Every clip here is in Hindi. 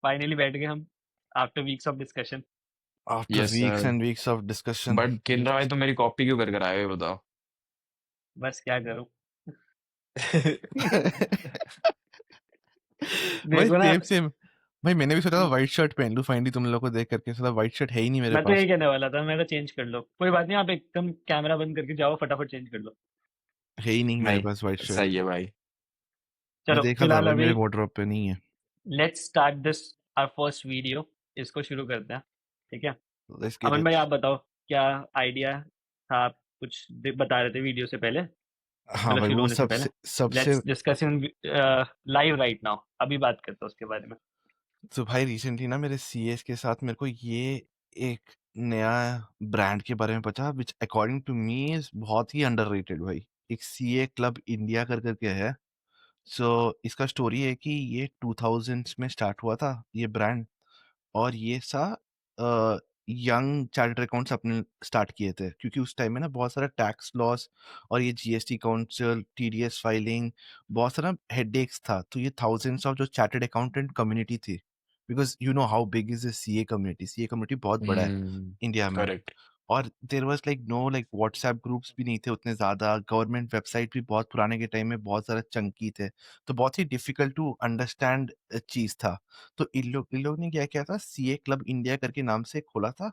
फाइनली बैठ गए हम after weeks of discussion. After yes weeks sir. And weeks of discussion. But किन्ना भाई, तो मेरी कॉपी क्यों कर कर आए हो बताओ? बस क्या करूं। भाई देखो ना, सेम सेम। भाई मैंने भी सोचा था व्हाइट शर्ट पहन लूं फाइनली तुम लोगों को देख करके, सोचा व्हाइट शर्ट है ही नहीं मेरे मैं तो पास। यही कहने वाला था, मैं कहा चेंज कर लो, कोई बात नहीं, आप एकदम कैमरा बंद करके जाओ, फटाफट चेंज कर लो। है ही नहीं मेरे नहीं, पास व्हाइट शर्ट। सही है भाई। मैं चलो देखा था फिलहाल भाई अभी मेरे वार्डरोब पे नहीं है। Let's start this our first video. इसको शुरू करते हैं, ठीक है। Let's get on it. भाई आप बताओ, क्या आइडिया था? आप कुछ बता रहे थे वीडियो से पहले, हाँ मतलब भाई शुरू वो होने से पहले। सबसे सबसे। Let's discuss in live right now, अभी बात करते हैं उसके बारे में। तो भाई रिसेंटली ना मेरे सीएस के साथ मेरे को ये एक नया ब्रांड के बारे में पता, which according to me is बहुत ही अंडररेटेड भाई। एक सीए क्लब इंडिया कर करके है। सो इसका स्टोरी है कि ये 2000s में स्टार्ट हुआ था ये ब्रांड। और ये सा यंग चार्टर्ड अकाउंट्स अपने स्टार्ट किए थे, क्योंकि उस टाइम में ना बहुत सारा टैक्स लॉस और ये जीएसटी काउंसिल टीडीएस फाइलिंग बहुत सारा हेडेक्स था। तो ये थाउजेंड्स ऑफ जो चार्टर्ड अकाउंटेंट कम्युनिटी थी, because you know how big is the CA community बहुत बड़ा है इंडिया में। करेक्ट। और there was like no like WhatsApp groups भी नहीं थे उतने ज़्यादा, गवर्नमेंट वेबसाइट भी बहुत पुराने के टाइम में बहुत ज़्यादा चंकी थे। तो बहुत ही डिफिकल्ट टू अंडरस्टैंड चीज़ था। तो इन लोग ने क्या किया था, सीए क्लब इंडिया करके नाम से खोला था,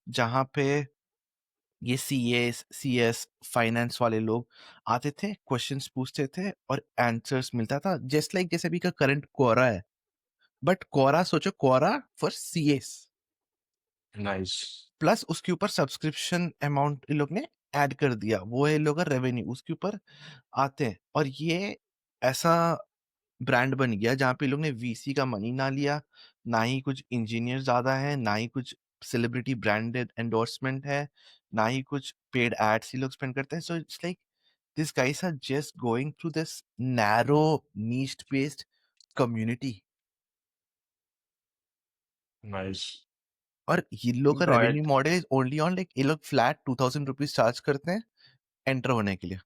जहाँ पे ये सीएस फाइनेंस वाले लोग आते थे, क्वेश्चंस पूछते थे और आंसर्स मिलता था, जस्ट लाइक जैसे अभी का करंट कोरा है। बट कोरा सोचो, कोरा फॉर सीएस, नाइस। प्लस उसके ऊपर सब्सक्रिप्शन अमाउंट इन लोग ने ऐड कर दिया, वो है इन लोग का रेवेन्यू उसके ऊपर आते हैं। और ये ऐसा ब्रांड बन गया जहाँ पे इन लोग ने वीसी का मनी ना लिया, ना ही कुछ इंजीनियर ज्यादा है, ना ही कुछ सेलिब्रिटी ब्रांडेड एंडोर्समेंट है, ना ही कुछ पेड एड्स ये लोग स्पेंड करते हैं। So it's like this guys are just going through this narrow niche based community. Nice. और ये लोग का got revenue it. Model is only on like, ये लोग फ्लैट 2000 रुपीज चार्ज करते हैं एंटर होने के लिए।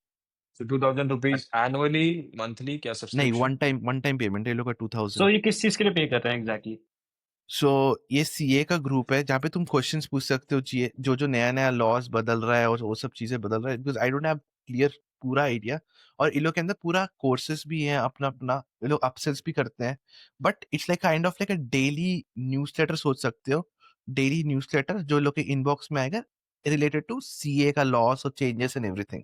तो 2000 रुपीज एनुअली, मंथली, क्या नहीं, सब्सक्रिप्शन? वन टाइम पेमेंट है ये लोग का 2000। सो ये किस चीज के लिए पे कर रहे हैं एग्जैक्टली? सो ये सीए का ग्रुप है जहाँ पे तुम क्वेश्चंस पूछ सकते हो, चाहिए जो जो नया नया लॉस बदल रहा है और वो सब चीजें बदल रहा है, because I don't have clear पूरा आइडिया। और इन लोग के अंदर पूरा कोर्सेज भी हैं अपना अपना, ये लोग अपसेल्स भी करते हैं। But it's like kind of like a daily newsletter सोच सकते हो, डेली न्यूज़लेटर जो लोग के इनबॉक्स में आएगा रिलेटेड टू सीए का लॉस और changes and everything.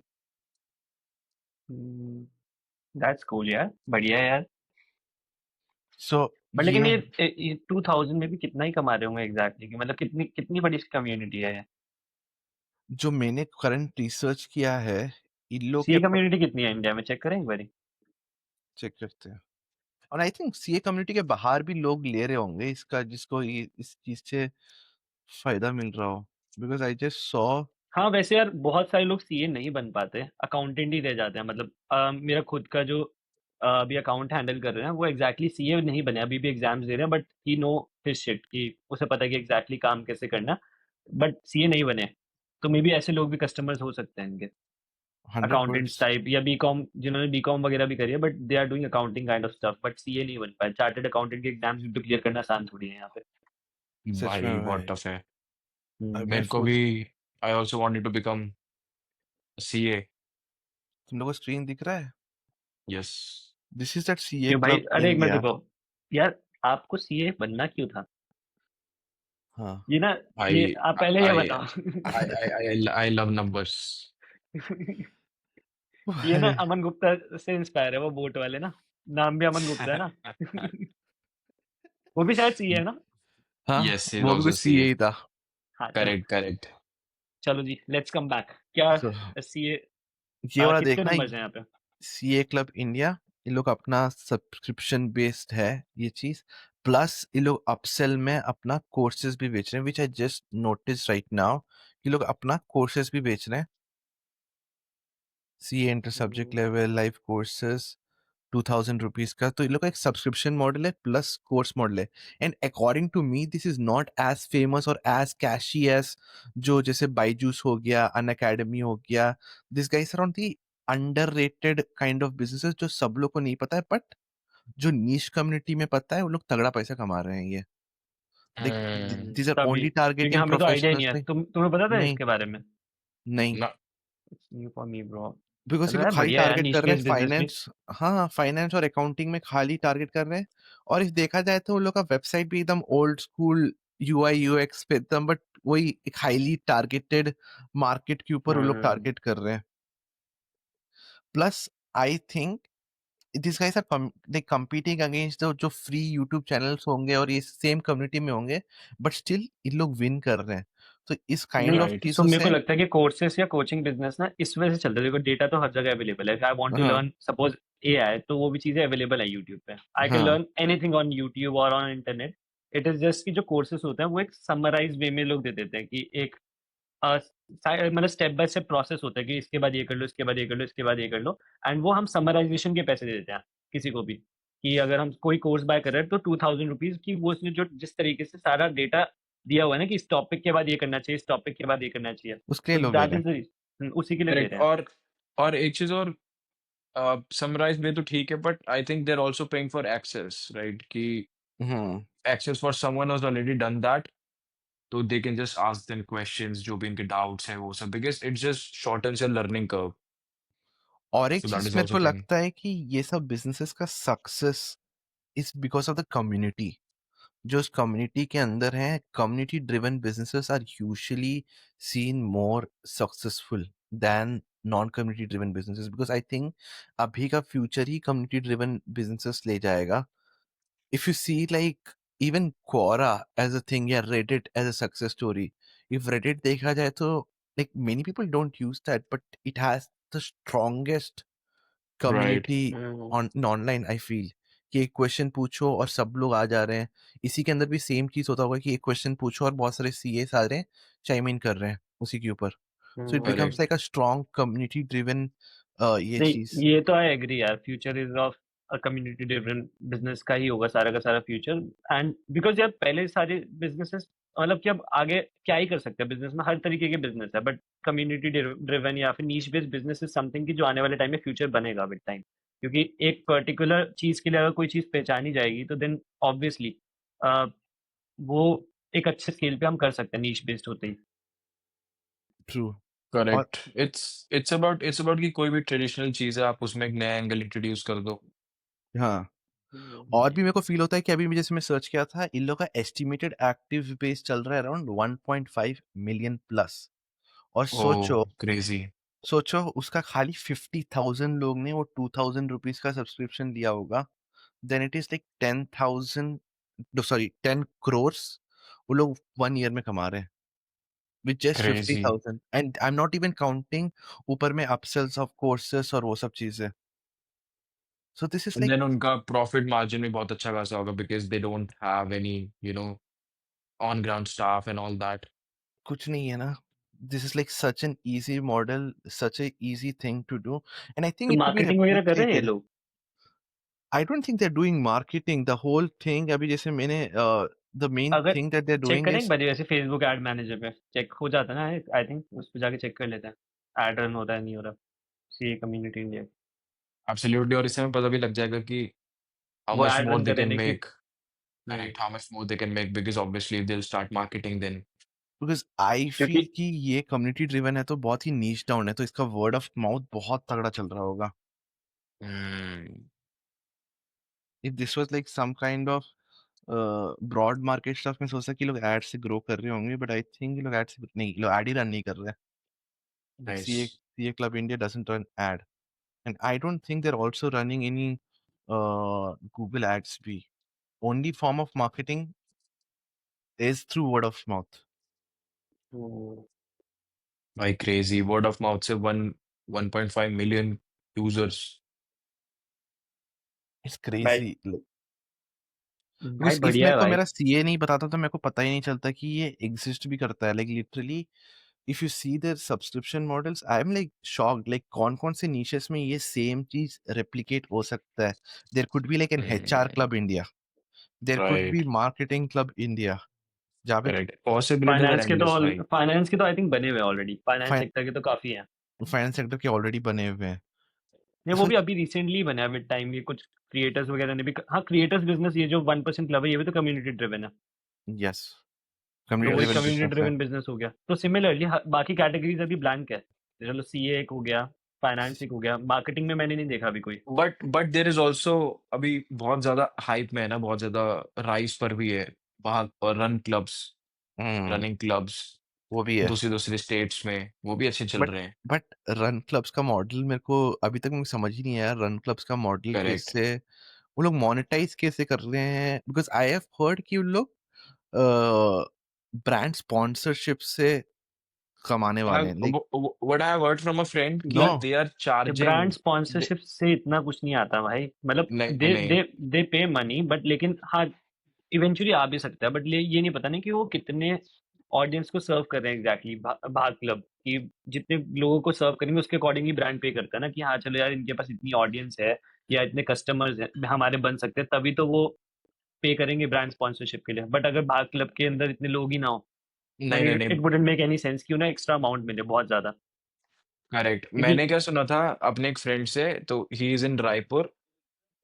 That's cool यार, बढ़िया है यार। सो बट लेकिन ये ये 2000 में भी कितना ही कमा रहे होंगे एग्जैक्टली, कि मतलब कितनी कितनी बड़ी कम्युनिटी है ये? जो मैंने करंट रिसर्च किया है, इन लोग के सी कम्युनिटी कितनी है इंडिया में, चेक करें एक बारी। चेक करते हैं। और आई थिंक सीए कम्युनिटी के बाहर भी लोग ले रहे होंगे इसका, जिसको ये इस चीज से फायदा मिल रहा हो, बिकॉज आई जस्ट सॉ। हाँ वैसे यार बहुत सारे लोग सीए नहीं बन पाते, अकाउंटेंट ही रह जाते हैं। मतलब मेरा खुद का जो अभी अकाउंट हैंडल कर रहे हैं वो एग्जैक्टली सीए नहीं बने, अभी भी एग्जाम्स दे रहे हैं, but he know his shit, कि उसे पता है कि एग्जैक्टली काम कैसे करना, बट सीए नहीं बने। तो मे बी ऐसे लोग भी कस्टमर्स हो सकते हैं इनके, 100%। अकाउंटेंट्स टाइप, या बीकॉम, जिन्होंने बीकॉम वगैरह भी करी है but they are doing accounting kind of stuff, but CA नहीं बन पाए। चार्टर्ड अकाउंटेंट के एग्जाम्स भी तो क्लियर करना आसान थोड़ी है यहाँ पे। सच में भाई बहुत भाई। टफ है। मैं मेरे को भी, सोच, I also wanted to become CA. तुम लोगों को स्क्रीन दिख रहा है? Yes. This is that CA क्यों भाई, क्लब अरे एक मिनट इंडिया। रुको यार, आपको सीए बनना क्यों था? हाँ ये ना, ये आई आप पहले ये आई बताओ। I love numbers. ये ना अमन गुप्ता से इंस्पायर है, वो बोट वाले ना, नाम भी अमन गुप्ता है ना। वो भी शायद सीए है ना। हाँ, यस, इज वो भी आल्सो कुछ सीए। सीए ही था। हाँ चलो, करेक्ट करेक्ट। चलो जी लेट्स कम बैक। क्या So, सीए, ये वाला कितने देखना, नंबर्स हैं यहाँ पे? सीए क्लब इंडिया, ये लोग अपना सब्सक्रिप्शन बेस्ड है ये चीज, प्लस ये लोग अपसेल में अपना कोर्सेज भी बेच रहे हैं, which I just notice right now. ये लोग अपना कोर्सेज भी बेच रहे हैं, CA inter subject hmm, level live courses 2000 rupees का। तो ये लोग का एक सब्सक्रिप्शन मॉडल है प्लस कोर्स मॉडल है। And according to me this is not as famous और एज कैशी एज जो जैसे बाईजूस हो गया, अन अकेडमी हो गया। This guys are on the underrated kind of businesses जो सब लोग को नहीं पता है, बट जो नीश कम्युनिटी में पता है वो लोग तगड़ा पैसा कमा रहे हैं ये। लाइक दीज आर तभी ओनली क्योंकि टारगेटिंग हमें तो आइडिया ही नहीं प्रोफेशनल्स है। लाइक तुम्हें पता था नहीं, इसके बारे में? नहीं। ना new for me bro. Because ये चलो लोग यार खाली बढ़िया है यार, टारगेट नीश कर रहे हैं बेस्ड बिजनेस भी। फाइनेंस। हाँ, फाइनेंस और अकाउंटिंग में खाली टारगेट कर रहे हैं। और इफ देखा जाए तो उन लोग का वेबसाइट भी एकदम ओल्ड स्कूल यूआई यूएक्स पे एकदम, बट वही एक हाईली टारगेटेड मार्केट के ऊपर वो लोग हम्म टारगेट कर रहे हैं। Plus I think this guys are like competing against जो फ्री यूट्यूब चैनल्स होंगे और ये सेम कम्युनिटी में होंगे, बट स्टिल इन लोग विन कर रहे हैं। तो इस काइंड ऑफ नहीं, राइट सो चीजों मेरे को से लगता है कि कोर्सेस या कोचिंग बिजनेस ना इस वजह से चलता है। देखो डेटा तो हर जगह अवेलेबल है। आई वांट टू हाँ, लर्न सपोज एआई, तो वो भी चीजें अवेलेबल है यूट्यूब पे। आई कैन हाँ, लर्न एनीथिंग ऑन यूट्यूब और on internet. It is just कि जो कोर्सेस होते हैं वो एक समराइज वे में लोग दे देते हैं कि एक मतलब स्टेप बाय स्टेप प्रोसेस होता है कि इसके बाद ये कर लो, इसके बाद ये कर लो, इसके बाद ये कर लो। एंड वो हम समराइजेशन के पैसे दे देते हैं किसी को भी, कि अगर हम कोई कोर्स बाय कर रहे हैं तो 2000 रुपीज की वो उसने जो जिस तरीके से सारा डेटा दिया हुआ है ना कि इस टॉपिक के बाद ये करना चाहिए, इस टॉपिक के बाद ये करना चाहिए, उसके तो लिए लोग ले दैट रहे इज हैं। द उसी के लिए दे करेक्ट। रहे हैं। और एक चीज और, समराइज में तो ठीक है, but I think they are also paying for access, right? कि hmm, access for someone who has already done that, तो they can just ask them questions जो भी इनके डाउट्स हैं वो सब, because it just shortens your learning curve. और एक सो दैट चीज इज मेरे आल्सो को थिंग। लगता है कि ये सब बिजनेसेस का success is because of the community जो उस कम्युनिटी के अंदर है। Community driven businesses are usually seen more successful than non community driven businesses, because I think अभी का फ्यूचर ही कम्युनिटी ड्रिवन बिजनेसेस ले जाएगा। If you see like even Quora as a thing या Reddit as a success story, if Reddit देखा जाए तो like many people don't use that, but it has the strongest right. community on online I feel। कि एक क्वेश्चन पूछो और सब लोग आ जा रहे हैं। इसी के अंदर भी सेम चीज होता होगा कि एक क्वेश्चन पूछो और बहुत सारे सीएस आ रहे हैं, चाइम इन कर रहे हैं उसी के ऊपर। So it becomes correct. Like a strong community driven ये नहीं, चीज। ये तो आई एग्री यार, future is of a community driven business का ही होगा सारा का सारा फ्यूचर। एंड बिकॉज यार पहले सारे बिजनेसेस, मतलब कि अब आगे क्या ही कर सकते हैं बिजनेस में, हर तरीके के बिजनेस है, बट कम्युनिटी ड्रिवन या फिर नीश बेस्ड बिजनेस इज समथिंग कि जो आने वाले टाइम में फ्यूचर बनेगा विद टाइम। क्योंकि एक पर्टिकुलर चीज के लिए अगर कोई चीज पहचानी जाएगी तो देन ऑब्वियसली वो एक अच्छे स्केल पे हम कर सकते हैं नीश बेस्ड होते ही। ट्रू। और करेक्ट। इट्स अबाउट कि कोई भी ट्रेडिशनल चीज़ है, आप उसमें एक नया एंगल इंट्रोड्यूस कर दो। हाँ, और भी मेरे को फ़ील होता है कि अभी जैसे मैं सर्च किया था, इन लोग का एस्टिमेटेड एक्टिव बेस चल रहा है अराउंड 1.5 मिलियन प्लस। और ओह! सोचो क्रेज़ी। सोचो उसका खाली 50,000 लोग ने वो 2,000 रुपीस का सब्सक्रिप्शन लिया होगा, then it is like 10,000, sorry 10 crores वो लोग 1 ईयर में कमा रहे हैं with just crazy. 50,000, and I am not even counting ऊपर में अपसेल्स ऑफ कोर्सेस और वो सब चीजें। So this is and like then उनका प्रॉफ़िट मार्जिन भी बहुत अच्छा खासा होगा, because they don't have any, you know, on ground staff and all that. कुछ नहीं है ना। This is like such an easy model, such a easy thing to do, and I think तो इट कुड बी मार्केटिंग वगैरह कर रहे हैं ये रेप्लिकेटेड। लोग? I don't think they are doing marketing the whole thing. अभी जैसे मैंने द मेन अगर thing that they are check doing करें एक इज बार वैसे फेसबुक एड मैनेजर पे चेक हो जाता है ना, आई थिंक उस पे जाके चेक कर लेते हैं एड रन हो रहा है नहीं हो रहा। सी कम्युनिटी इंडिया, एब्सोल्युटली। और इससे हमें पता भी लग जाएगा कि हाउ वो much ad more run they कर रहे कैन हैं कि make. Correct, how much more they can make, because obviously they will start marketing then. Because I क्योंकि फील कि ये कम्युनिटी ड्रिवन है तो बहुत ही नीश डाउन है, तो इसका वर्ड ऑफ माउथ बहुत तगड़ा चल रहा होगा। हुँ। If this was like some kind of broad market stuff में सोचा कि लोग एड से ग्रो कर रहे होंगे, बट आई थिंक ये लोग एड से नहीं, लोग एड ही रन नहीं कर रहे हैं। Like nice. CA club India doesn't run ad, and I don't think they are also running any Google ads भी। Only form of marketing is through word of mouth. भाई क्रेज़ी, वर्ड ऑफ माउथ से 1.5 मिलियन यूज़र्स। इट्स भाई, क्रेजी। भाई बिकॉज़ इफ बढ़िया मेरे है को भाई। मेरा सीए नहीं बताता तो मेरे को पता ही नहीं चलता कि ये एग्जिस्ट भी करता है। Like literally if you see there subscription models I am like shocked, like कौन-कौन से निशेस में ये सेम चीज़ रेप्लिकेट हो सकता है। There could be like an HR hmm. Club India, there could be right. Marketing club India. Javed, correct, possibilities are endless भाई। फाइनेंस के तो आई थिंक बने हुए ऑलरेडी, फाइनेंस फाइन सेक्टर के तो काफी हैं। फाइनेंस सेक्टर के ऑलरेडी बने हुए हैं। नहीं वो भी अभी रिसेंटली बना है विद टाइम, ये कुछ क्रिएटर्स वगैरह ने भी, हाँ क्रिएटर्स बिजनेस, ये जो 1% क्लब है ये भी तो कम्युनिटी ड्रिवन है, यस, तो कम्युनिटी वो एक यस। ड्रिवन कम्युनिटी बिजनेस है। ड्रिवन बिजनेस हो गया। तो सिमिलरली बाकी कैटेगरीज अभी ब्लैंक है, चलो सीए एक हो गया, फाइनेंस एक हो गया, मार्केटिंग में मैंने नहीं देखा अभी कोई। बट देयर इज ऑल्सो अभी बहुत ज्यादा हाइप में है ना, बहुत ज्यादा राइज पर भी है वहाँ पर रन क्लब्स, हम्म, रनिंग क्लब्स वो भी है। दूसरे दूसरे स्टेट्स में, वो भी अच्छे चल बट रहे हैं। बट रन क्लब्स का मॉडल मेरे को अभी तक मुझे समझ ही नहीं आया, रन क्लब्स का मॉडल करेक्ट। कैसे, वो लोग मोनेटाइज कैसे कर रहे हैं? बिकॉज आई हैव हर्ड कि उन लोग ब्रांड स्पॉन्सरशिप से कमाने वाले हैं, like what I have heard from a friend you कि know. They are brand charging. Sponsorship से इतना कुछ नहीं आता भाई, मतलब नहीं दे नहीं। दे दे पे मनी, बट लेकिन हाँ इवेंचुअली आ भी सकता है, बट ये नहीं पता ना कि वो कितने ऑडियंस को सर्व कर रहे हैं एग्जैक्टली। भाग क्लब कि जितने लोगों को सर्व करेंगे उसके अकॉर्डिंगली ब्रांड पे करता है ना, कि हाँ चलो यार इनके पास इतनी ऑडियंस है या इतने कस्टमर्स हैं हमारे बन सकते हैं, तभी तो वो पे करेंगे ब्रांड स्पॉन्सरशिप के लिए। बट अगर भाग क्लब के अंदर इतने लोग ही ना हो, नहीं then नहीं it नहीं। wouldn't make any sense कि उन्हें एक्स्ट्रा अमाउंट मिले बहुत ज्यादा, करेक्ट। क्योंकि मैंने क्या सुना था अपने एक फ्रेंड से, तो he is in Raipur.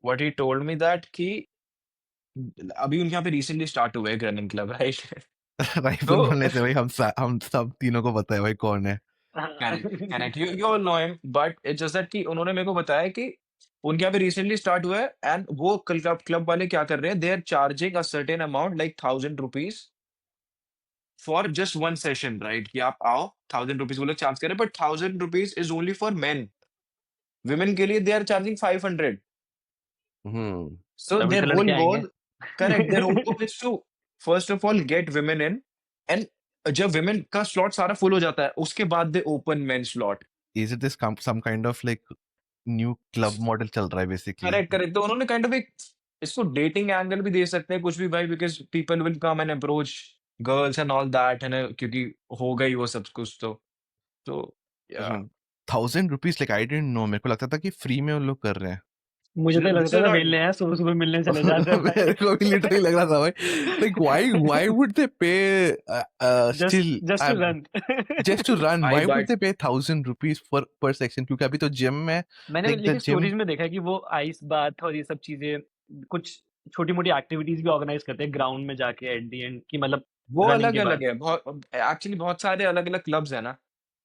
What he told me that कि अभी उनके यहाँ पे रिसेंटली स्टार्ट हुआ है एक रनिंग क्लब, राइट? राइफल तो बोलने से भाई हम सब तीनों को पता है भाई कौन है। Correct correct, you all know him, but it's just that कि उन्होंने मेरे को बताया कि उनके यहाँ पे रिसेंटली स्टार्ट हुआ है, एंड वो क्लब क्लब वाले क्या कर रहे हैं, they are charging a certain amount like 1000 rupees for just one session, right? कि आप आओ, 1000 रुपीज वो लोग चार्ज कर रहे हैं, but 1000 rupees is only for men. Women के लिए they are charging 500। Hmm. So तभी their तो whole लड़के आएंगे। goal, correct, their whole goal is to first of all get women in, and जब women का slot सारा full हो जाता है, उसके बाद they open men slot। Is it this some kind of like new club model चल रहा है बेसिकली? करेक्ट करेक्ट, तो उन्होंने काइंड ऑफ एक इसको डेटिंग एंगल भी दे सकते हैं कुछ भी भाई, because people will come and approach girls and all that, है ना, क्योंकि हो गई वो सब कुछ तो या। 1000 rupees, like I don't know, मेरे को लगता था कि फ्री में वो लोग कर रहे हैं। मुझे तो दिस लगता इज था नॉट। मिलने हैं, सुबह सुबह मिलने चले जाते हैं मेरे को भी लिटरली लग भाई। रहा था भाई, like why would they pay just still just to run. Just to run, भाई why would but they pay 1000 rupees per section? क्योंकि अभी तो जिम में, मैंने लाइक द लेकिन जिम। स्टोरीज में देखा है कि वो आइस बाथ और ये सब चीजें, कुछ छोटी मोटी एक्टिविटीज भी ऑर्गेनाइज करते हैं ग्राउंड में जाके एट दी एंड, कि मतलब वो रनिंग अलग के अलग बाद। है, बहुत एक्चुअली बहुत सारे अलग अलग क्लब्स है ना,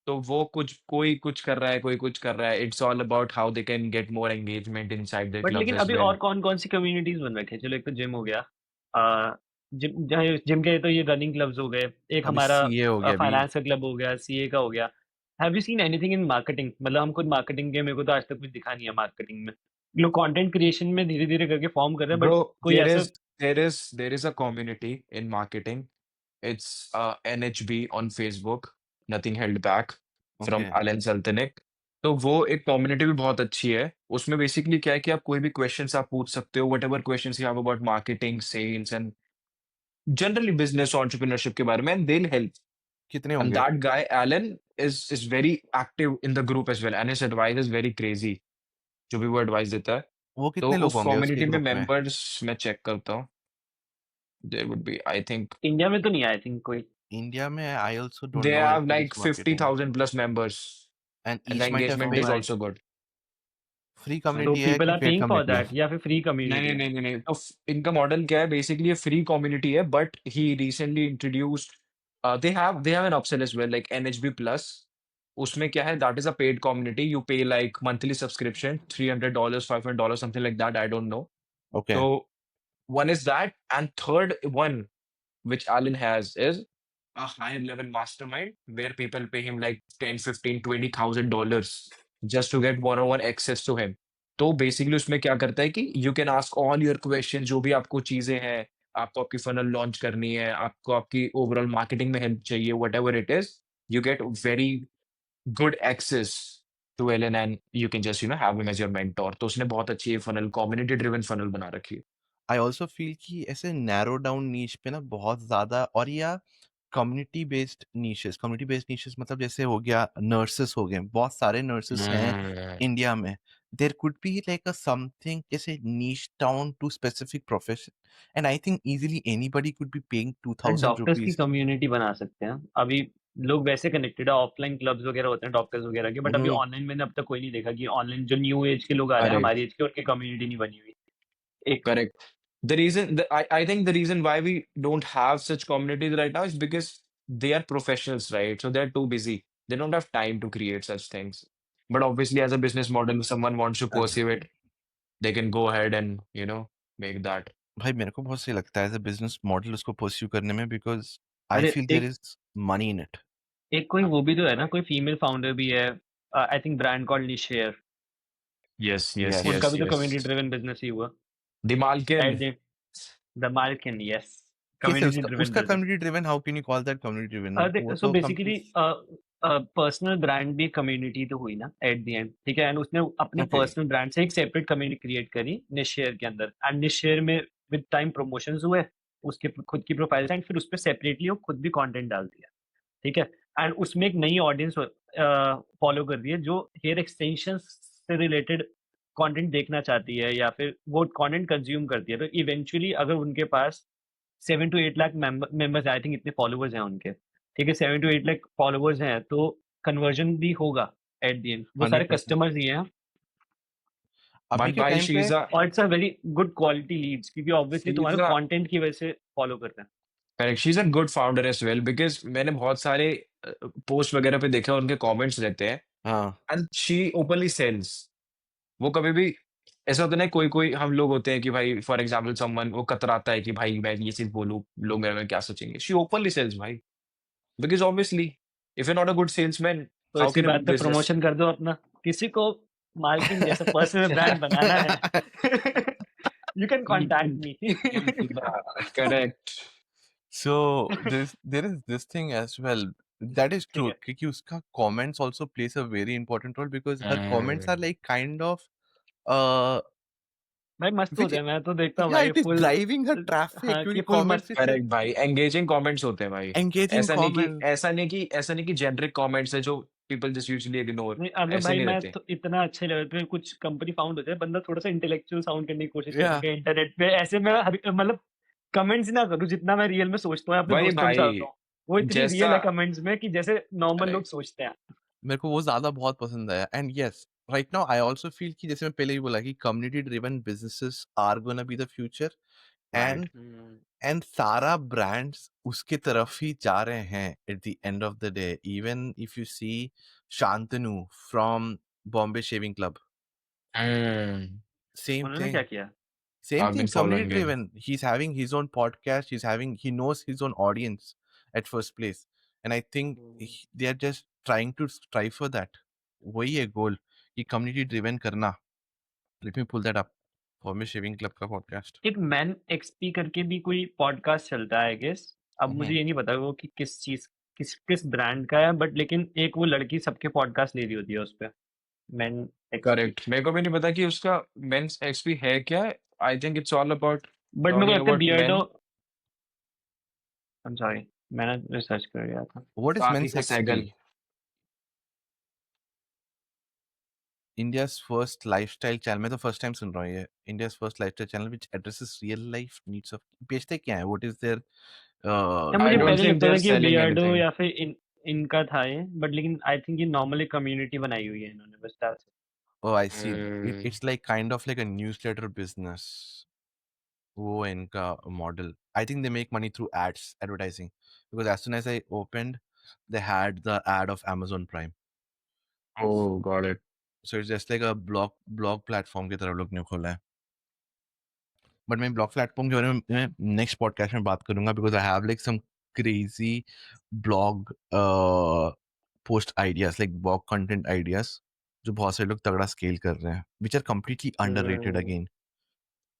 तो वो कुछ कोई कुछ कर रहा है, कोई कुछ कर रहा है। It's all about how they can get more engagement inside there but clubs लेकिन एज अभी वेल। और कौन कौन सी कम्युनिटीज बन रखे हैं? चलो एक तो जिम हो गया, जिम जहाँ जिम के तो ये रनिंग क्लब्स हो गए, एक अभी हमारा सीए हो गया अभी। फाइनेंस का क्लब हो गया, सीए का हो गया। Have you seen anything in marketing? मतलब हम खुद मार्केटिंग के, मेरे को तो आज तक कुछ दिखा नहीं है मार्केटिंग में। लोग कंटेंट क्रिएशन में धीरे धीरे करके फॉर्म कर रहे हैं, ब्रो, बट कोई देयर ऐसा। Is there is a community in marketing. It's NHB on Facebook, nothing held back, from okay. एलन सल्तनिक। तो वो एक कम्युनिटी भी बहुत अच्छी है। उसमें बेसिकली क्या है कि आप कोई भी क्वेश्चंस आप पूछ सकते हो, whatever questions you have about marketing, sales and generally business entrepreneurship के बारे में, एंड दे विल हेल्प। कितने And होंगे? that guy, Alan, is very active in the group as well, and his advice is very crazy, जो भी वो एडवाइस देता है। वो तो कितने लोग उस होंगे उसके कम्युनिटी में ग्रुप में? मेंबर्स मैं चेक करता हूँ। There would be, I think India में तो नहीं, आई थिंक कोई। इंडिया में I also don't they know have if there like is marketing, 50,000 plus members, and and the each might have oh engagement is paid. भाई, also good। फ्री तो कम्युनिटी है पीपल कि are paid paying for community है? दैट या फिर फ्री नहीं कम्युनिटी नहीं है? नहीं नहीं नहीं, तो इनका मॉडल क्या है, बेसिकली ये फ्री कम्युनिटी है, but he recently introduced, they have an option as well like NHB plus. उसमें क्या है, that is a paid community, you pay like monthly subscription, $300, $500, something like that, I don't know. Okay. तो one is that, and third one which Alan has is a higher level mastermind where people pay him like 10, 15, $20,000 just to get one-on-one access to him। तो बेसिकली उसमें क्या करता है कि you can ask all your question, जो भी आपको चीजें हैं, आपको आपकी फनल लॉन्च करनी है, आपको आपकी ओवरऑल मार्केटिंग में हेल्प चाहिए, whatever it is, you get very good access to Alan, and you can just have him as your mentor. तो उसने बहुत अच्छी फनल, कम्युनिटी ड्रिवन फनल बना रखी है। आई ऑल्सो फील कि ऐसे नैरो डाउन नीश पे ना बहुत ज्यादा, और या कम्युनिटी बेस्ड नीशेस मतलब जैसे हो गया नर्सेस हो गए, बहुत सारे नर्सेस हैं हम्म। इंडिया में। There could be like a something जैसे niche down to specific profession, and I think easily anybody could be paying two thousand doctors की रुपीज कम्युनिटी बना सकते हैं अभी। लोग वैसे कनेक्टेड है, ऑफलाइन क्लब्स वगैरह होते हैं डॉक्टर्स वगैरह के, बट अभी हम्म, ऑनलाइन मैंने अब तक कोई नहीं देखा कि ऑनलाइन जो न्यू एज के लोग आ रहे हैं Correct. हमारी एज के, उनकी कम्युनिटी नहीं बनी हुई एक। Correct. I think the reason why we don't have such communities right now is because they are professionals, right? So they're too busy. They don't have time to create such things. But obviously, as a business model, if someone wants to pursue it, they can go ahead and, make that. भाई मेरे को बहुत सही लगता है एज अ बिजनेस मॉडल उसको परस्यू करने में, बिकॉज आई अरे फील देयर एक इज मनी इन इट। एक कोई वो भी तो है ना, कोई फीमेल फाउंडर भी है, आई थिंक ब्रांड कॉल्ड निशेयर, Yes, yes, यस, उनका yes, भी तो कम्युनिटी yes. ड्रिवन बिजनेस ही हुआ The एट Malkin. द मार्केन, यस, कैसे कम्युनिटी उसका ड्रिवन उसका business. Community driven, how can you call that community driven? वो सो तो बेसिकली कंपनी। पर्सनल ब्रांड भी कम्युनिटी तो हुई ना एट द एंड, ठीक है, एंड उसने अपने ओके, पर्सनल ब्रांड से एक सेपरेट कम्युनिटी क्रिएट करी निशेयर के अंदर, एंड निशेयर में विद टाइम प्रमोशंस हुए, उसके खुद की प्रोफाइल एंड फिर उस पर सेपरेटली वो खुद भी कंटेंट डालती है, ठीक है, एंड उसमें एक नई ऑडियंस फॉलो कर रही है जो हेयर एक्सटेंशन से रिलेटेड कंटेंट देखना चाहती है या फिर वो कंटेंट कंज्यूम करती है। तो इवेंचुअली अगर उनके पास 7 to 8 lakh members, I think इतने फॉलोवर्स हैं उनके, ठीक है, 7 to 8 लाख फॉलोवर्स हैं, तो कन्वर्जन भी होगा एट द एंड, वो सारे 100%। कस्टमर्स ही हैं, अभी But के why टाइम पे she's a और it's a very good quality Leeds, क्योंकि ऑब्वियसली she's तुम्हारे a कंटेंट की वजह से फॉलो करते हैं। Correct. She's a good founder as well because मैंने बहुत सारे पोस्ट वगैरह पे देखा उनके कमेंट्स रहते हैं हाँ, एंड शी ओपनली सेल्स। वो कभी भी ऐसा होता है ना, कोई कोई हम लोग होते हैं कि भाई फॉर एग्जांपल समवन वो कतराता है कि भाई मैं ये चीज बोलूं लोग मेरे में क्या सोचेंगे। शी ओपनली सेल्स भाई, because obviously if you not a good salesman तो हाउ इसी कैन अ बात पे बिजनेस। प्रमोशन कर दो अपना, किसी को मालकिन जैसा पर्सनल ब्रांड बनाना है you can contact me correct. so there is this thing as well, that is ठीक true, है क्योंकि उसका comments also plays a very important role because her comments are like kind of uh भाई, मस्त which होते हैं, मैं तो देखता हूँ yeah, भाई it is full, driving her traffic, हाँ कि क्योंकि फुल comments मस्त। इतने करेक्ट भाई, एंगेजिंग कमेंट्स होते हैं भाई। engaging ऐसा नहीं कि comments। जेनरिक कमेंट्स है जो पीपल जस्ट यूजुअली इग्नोर। नहीं अगर ऐसे भाई नहीं मैं रहते। तो इतना अच्छे लेवल पे कुछ कंपनी फाउंड होता है, बंदा थोड़ा सा इंटेलेक्चुअल साउंड करने की कोशिश yeah, करेगा इंटरनेट पे, ऐसे मैं मतलब कमेंट्स ना करूँ जितना मैं रियल में सोचता हूँ या अपने वही दोस्तों के साथ भाई होता हूँ, वो इतनी जैसा। रियल है कमेंट्स में कि जैसे नॉर्मल लोग करेक्ट। सोचते हैं। मेरे को वो ज्यादा बहुत पसंद आया। And yes, right now I also feel कि जैसे मैं पहले भी बोला कि community driven businesses are gonna be the future. Right. And and सारा ब्रांड्स उसके तरफ ही जा रहे हैं at the end of the day. Even if you see Shantanu from Bombay shaving club, same उन्होंने क्या थिंग, किया? same I've thing, been community following him. driven. He's having his own podcast, he knows his own audience at first place, and I think they are just trying to strive for that. वही है गोल कि community driven करना। Let me pull that up for me shaving club का podcast। एक मैन एक्सपी करके भी कोई पॉडकास्ट चलता है आई गेस, अब मुझे ये नहीं पता वो कि किस चीज किस किस ब्रांड का है, बट लेकिन एक वो लड़की सबके पॉडकास्ट ले रही होती है उस पे, मैन एक्सपी। करेक्ट। मेरे को भी नहीं पता कि उसका मेंस एक्सपी है क्या। I think it's all about but मेरे को टॉकिंग लगता है about Beardo, main. I am sorry, मैंने रिसर्च कर गया था। What is men's Kartik XP? Sehgal. India's first lifestyle channel। मैं तो first time सुन रहा हूँ ये। India's first lifestyle channel which addresses real life needs of। बेचते क्या है? What is their या आई मुझे डोंट पहले थिंक लगता दे आर था कि सेलिंग बियर्डो एनीथिंग। या फिर इनका था ये, बट लेकिन आई थिंक ये नॉर्मली कम्युनिटी बनाई हुई है इन्होंने बस that's it। oh, I see। It's like kind of like a newsletter business। वो है इनका model। I think they make money through ads, advertising, because as soon as I opened, they had the ad of Amazon Prime। Oh got it. So it's just like a blog platform की तरह लोग ने खोला है। बट मैं ब्लॉग प्लेटफॉर्म के बारे में मैं नेक्स्ट पॉडकास्ट में बात करूंगा, because I have like some crazy blog post ideas, like blog content ideas जो बहुत सारे लोग तगड़ा स्केल कर रहे हैं, which are completely underrated again.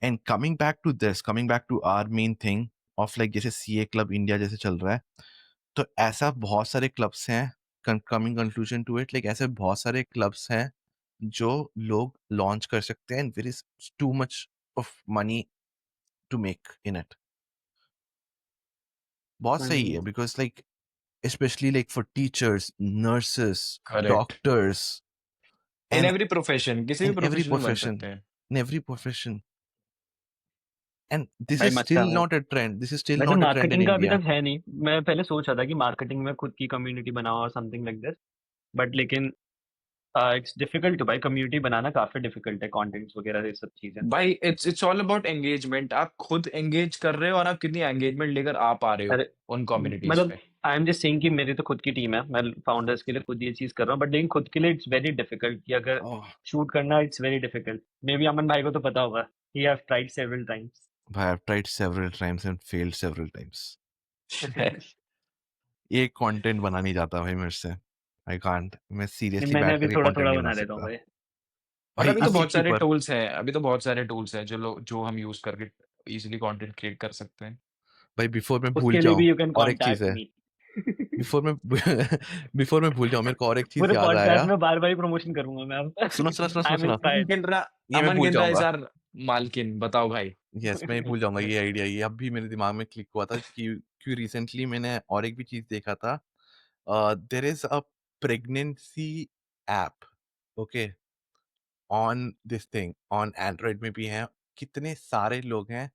And coming back to our main thing of like जैसे सीए क्लब इंडिया जैसे चल रहा है, तो ऐसा बहुत सारे क्लब्स हैं, coming conclusion to it, like ऐसे बहुत सारे क्लब्स हैं जो लोग लॉन्च कर सकते हैं, there is too much of money to make in it। बहुत सही है, because like especially like for teachers, nurses, correct. doctors, in and every profession, किसी भी in every प्रोफेशन में बन profession, सकते हैं। in every profession। And this भाई इज मस्त स्टिल है भाई। Not a trend, this is still वैसे not a trend in marketing का अभी इंडिया। तक है नहीं। मैं पहले सोच रहा था कि मार्केटिंग में खुद की कम्युनिटी बनाओ और समथिंग लाइक दिस, बट लेकिन इट्स डिफिकल्ट भाई, कम्युनिटी बनाना काफी डिफिकल्ट है, कंटेंट्स वगैरह ये सब चीजें। भाई इट्स ऑल अबाउट एंगेजमेंट। आप खुद एंगेज कर रहे हो और आप कितनी एंगेजमेंट लेकर आ पा रहे हो अरे उन कम्युनिटीज मतलब पे। आई एम जस्ट सेइंग कि मेरी तो खुद की टीम है, मैं फाउंडर्स के लिए खुद ये चीज कर रहा हूँ, बट लेकिन खुद के लिए इट्स वेरी डिफिकल्ट कि अगर ओह शूट करना it's very difficult. Maybe Aman भाई को तो पता होगा, he have tried several times. भाई, I have tried several times and failed several times. ये कंटेंट बना नहीं जाता भाई मेरे से, आई कांट, मैं सीरियसली मैंने बैठ अभी करके थोड़ा कंटेंट थोड़ा नहीं बना बना लेता हूँ सकता भाई। बट भाई। अभी तो इसी बहुत के सारे ऊपर टूल्स हैं, अभी तो बहुत सारे टूल्स हैं जो हम यूज करके इजीली कंटेंट क्रिएट कर सकते हैं। भाई, बिफोर मैं भूल उसके लिए जाऊं, भी यू कैन और एक चीज कॉन्टैक्ट है, मी। बिफोर मैं बिफोर मैं भूल जाऊं, मेरे को और एक चीज पूरे याद पॉडकास्ट आया। में बार बार ही प्रमोशन करूंगा मैं अब। सुनो सुनो सुनो आई सुनो एम सुनो, अमन इंस्पायर्ड। गिनरा, ये मैं अमन भूल गिनरा इज जाऊंगा। आवर मालकिन। बताओ भाई। यस, मैं भूल जाऊंगा ये आइडिया, ये अब भी मेरे दिमाग में क्लिक हुआ था कि रिसेंटली मैंने और एक भी चीज देखा था। There is a pregnancy app, okay, on this thing, on Android में भी है। कितने सारे लोग हैं,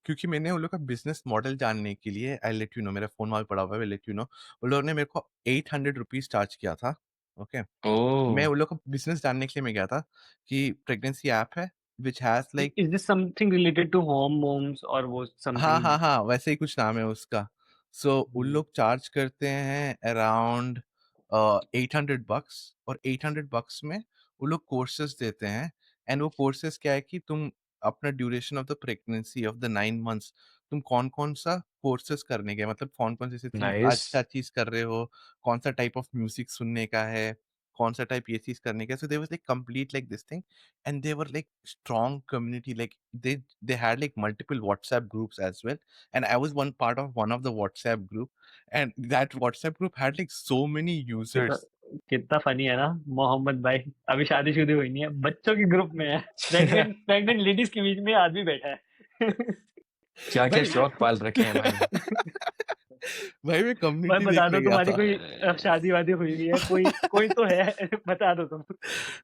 क्योंकि मैंने उन लोग का बिजनेस मॉडल जानने के लिए, आई लेट यू नो, मेरा फोन वहां पे पड़ा हुआ है, लेट यू नो, उन लोगों ने मेरे को 800 रुपीज चार्ज किया था। ओके, मैं ओह उन लोग का बिजनेस जानने के लिए मैं गया था कि प्रेगनेंसी ऐप है which has like, is this something related to home moms और वो हाँ समथिंग? हाँ हाँ, वैसे ही कुछ नाम है उसका। सो उन लोग चार्ज करते हैं अराउंड 800 bucks, और 800 bucks में वो लोग कोर्सेज देते हैं। एंड वो कोर्सेज क्या है कि तुम अपना duration of the pregnancy of the 9 months, तुम कौन कौन सा कोर्सेज करने के, मतलब कौन कौन से चीज नाइस। अच्छा चीज कर रहे हो, कौन सा टाइप ऑफ म्यूजिक सुनने का है, कौन सा टाइप ये चीज करने का। So they was like complete like this thing, and they were like strong community, like they had like multiple WhatsApp groups as well, and I was one part of one of the WhatsApp group, and that WhatsApp group had like so many कितना users. कितना फनी है ना मोहम्मद भाई, अभी शादीशुदी हुई नहीं है, बच्चों के ग्रुप में है, प्रेग्नेंट प्रेग्नेंट लेडीज के बीच में आदमी बैठा है। क्या क्या भाई शौक पाल रखे हैं भाई। भाई, मैं भाई कम्युनिटी बता दो देखने गया तुम्हारी था। कोई शादी वादी हुई हुई है, कोई कोई तो है। बता दो तुम।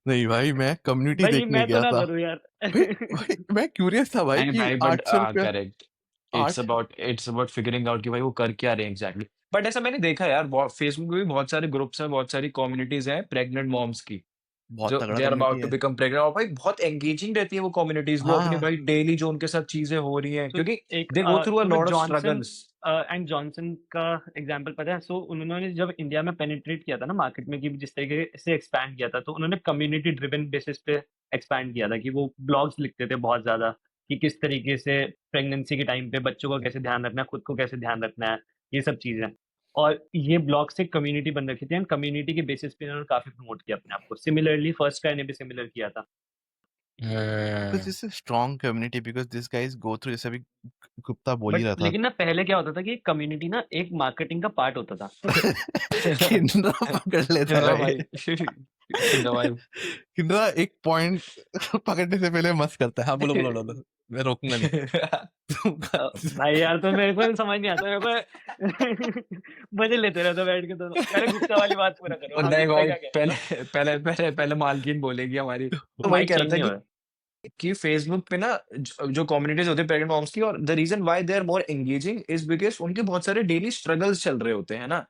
नहीं भाई, मैं कम्युनिटी भाई देखने मैं तो गया ना था। करूँ यार। भाई मैं क्यूरियस था भाई नहीं कि भाई, बट 800 रुपया, करेक्ट। आठ इट्स अबाउट फिगरिंग आउट कि भाई वो कर क्या रहे हैं एग्जैक्टली। बट ऐसा मैंने देखा यार, फेसबुक पे भी बहुत सारे ग्रुप्स हैं, बहुत सारी कम्युनिटीज हैं प्रेग्नेंट मॉम्स की, बहुत जो तगड़ा they are community about to है। Become pregnant. और भाई बहुत एंगेजिंग रहती है वो कम्युनिटीज, वो अपनी हाँ भाई डेली जो उनके साथ चीजें हो रही हैं, तो क्योंकि एक दे गो थ्रू अ तुम्हें lot of Johnson struggles. And Johnson का एग्जांपल पता है? सो उन्होंने जब इंडिया में पेनिट्रेट किया था ना मार्केट में, कि जिस तरीके से एक्सपैंड किया था, तो उन्होंने कम्युनिटी ड्रिवन बेसिस पे एक्सपैंड किया था, कि वो ब्लॉग्स लिखते थे बहुत ज्यादा, कि किस तरीके से प्रेगनेंसी के टाइम पे बच्चों को कैसे ध्यान रखना है, खुद को कैसे ध्यान रखना है, ये सब चीजें। और ये ब्लॉग से कम्युनिटी बन रखी थी, एंड कम्युनिटी के बेसिस पे इन्होंने काफी प्रमोट किया अपने आप को। सिमिलरली फर्स्ट ट्राई ने भी सिमिलर किया था। because it's a strong community, because these guys go through, जैसे अभी गुप्ता बोल ही बट रहा था। लेकिन ना पहले क्या होता था कि कम्युनिटी ना एक मार्केटिंग का पार्ट होता था। किन्नरा पकड़ लेता है किन्नरा भाई। भाई। किन्नरा भाई। किन्नरा एक पॉइंट पकड़ने से पहले मस्त करता है। हाँ, बोलो बोलो बोलो, मैं रोकूंगा नहीं। भाई यार तो मेरे को समझ नहीं आता, मेरे को मजे लेते रहते हो बैठ के दोनों। पहले गुप्ता वाली बात पूरा करो। और हाँ, नहीं गुप्ता भाई, क्या कह रहे पहले पहले पहले पहले मालकिन बोलेगी हमारी। तो वही माइक कह रहा चेंज था नहीं हो रहा। कि फेसबुक पे ना जो कम्युनिटीज होती है प्रेग्नेंट मॉम्स की, और the reason why they are more engaging is because उनके बहुत सारे डेली स्ट्रगल्स चल रहे होते हैं ना।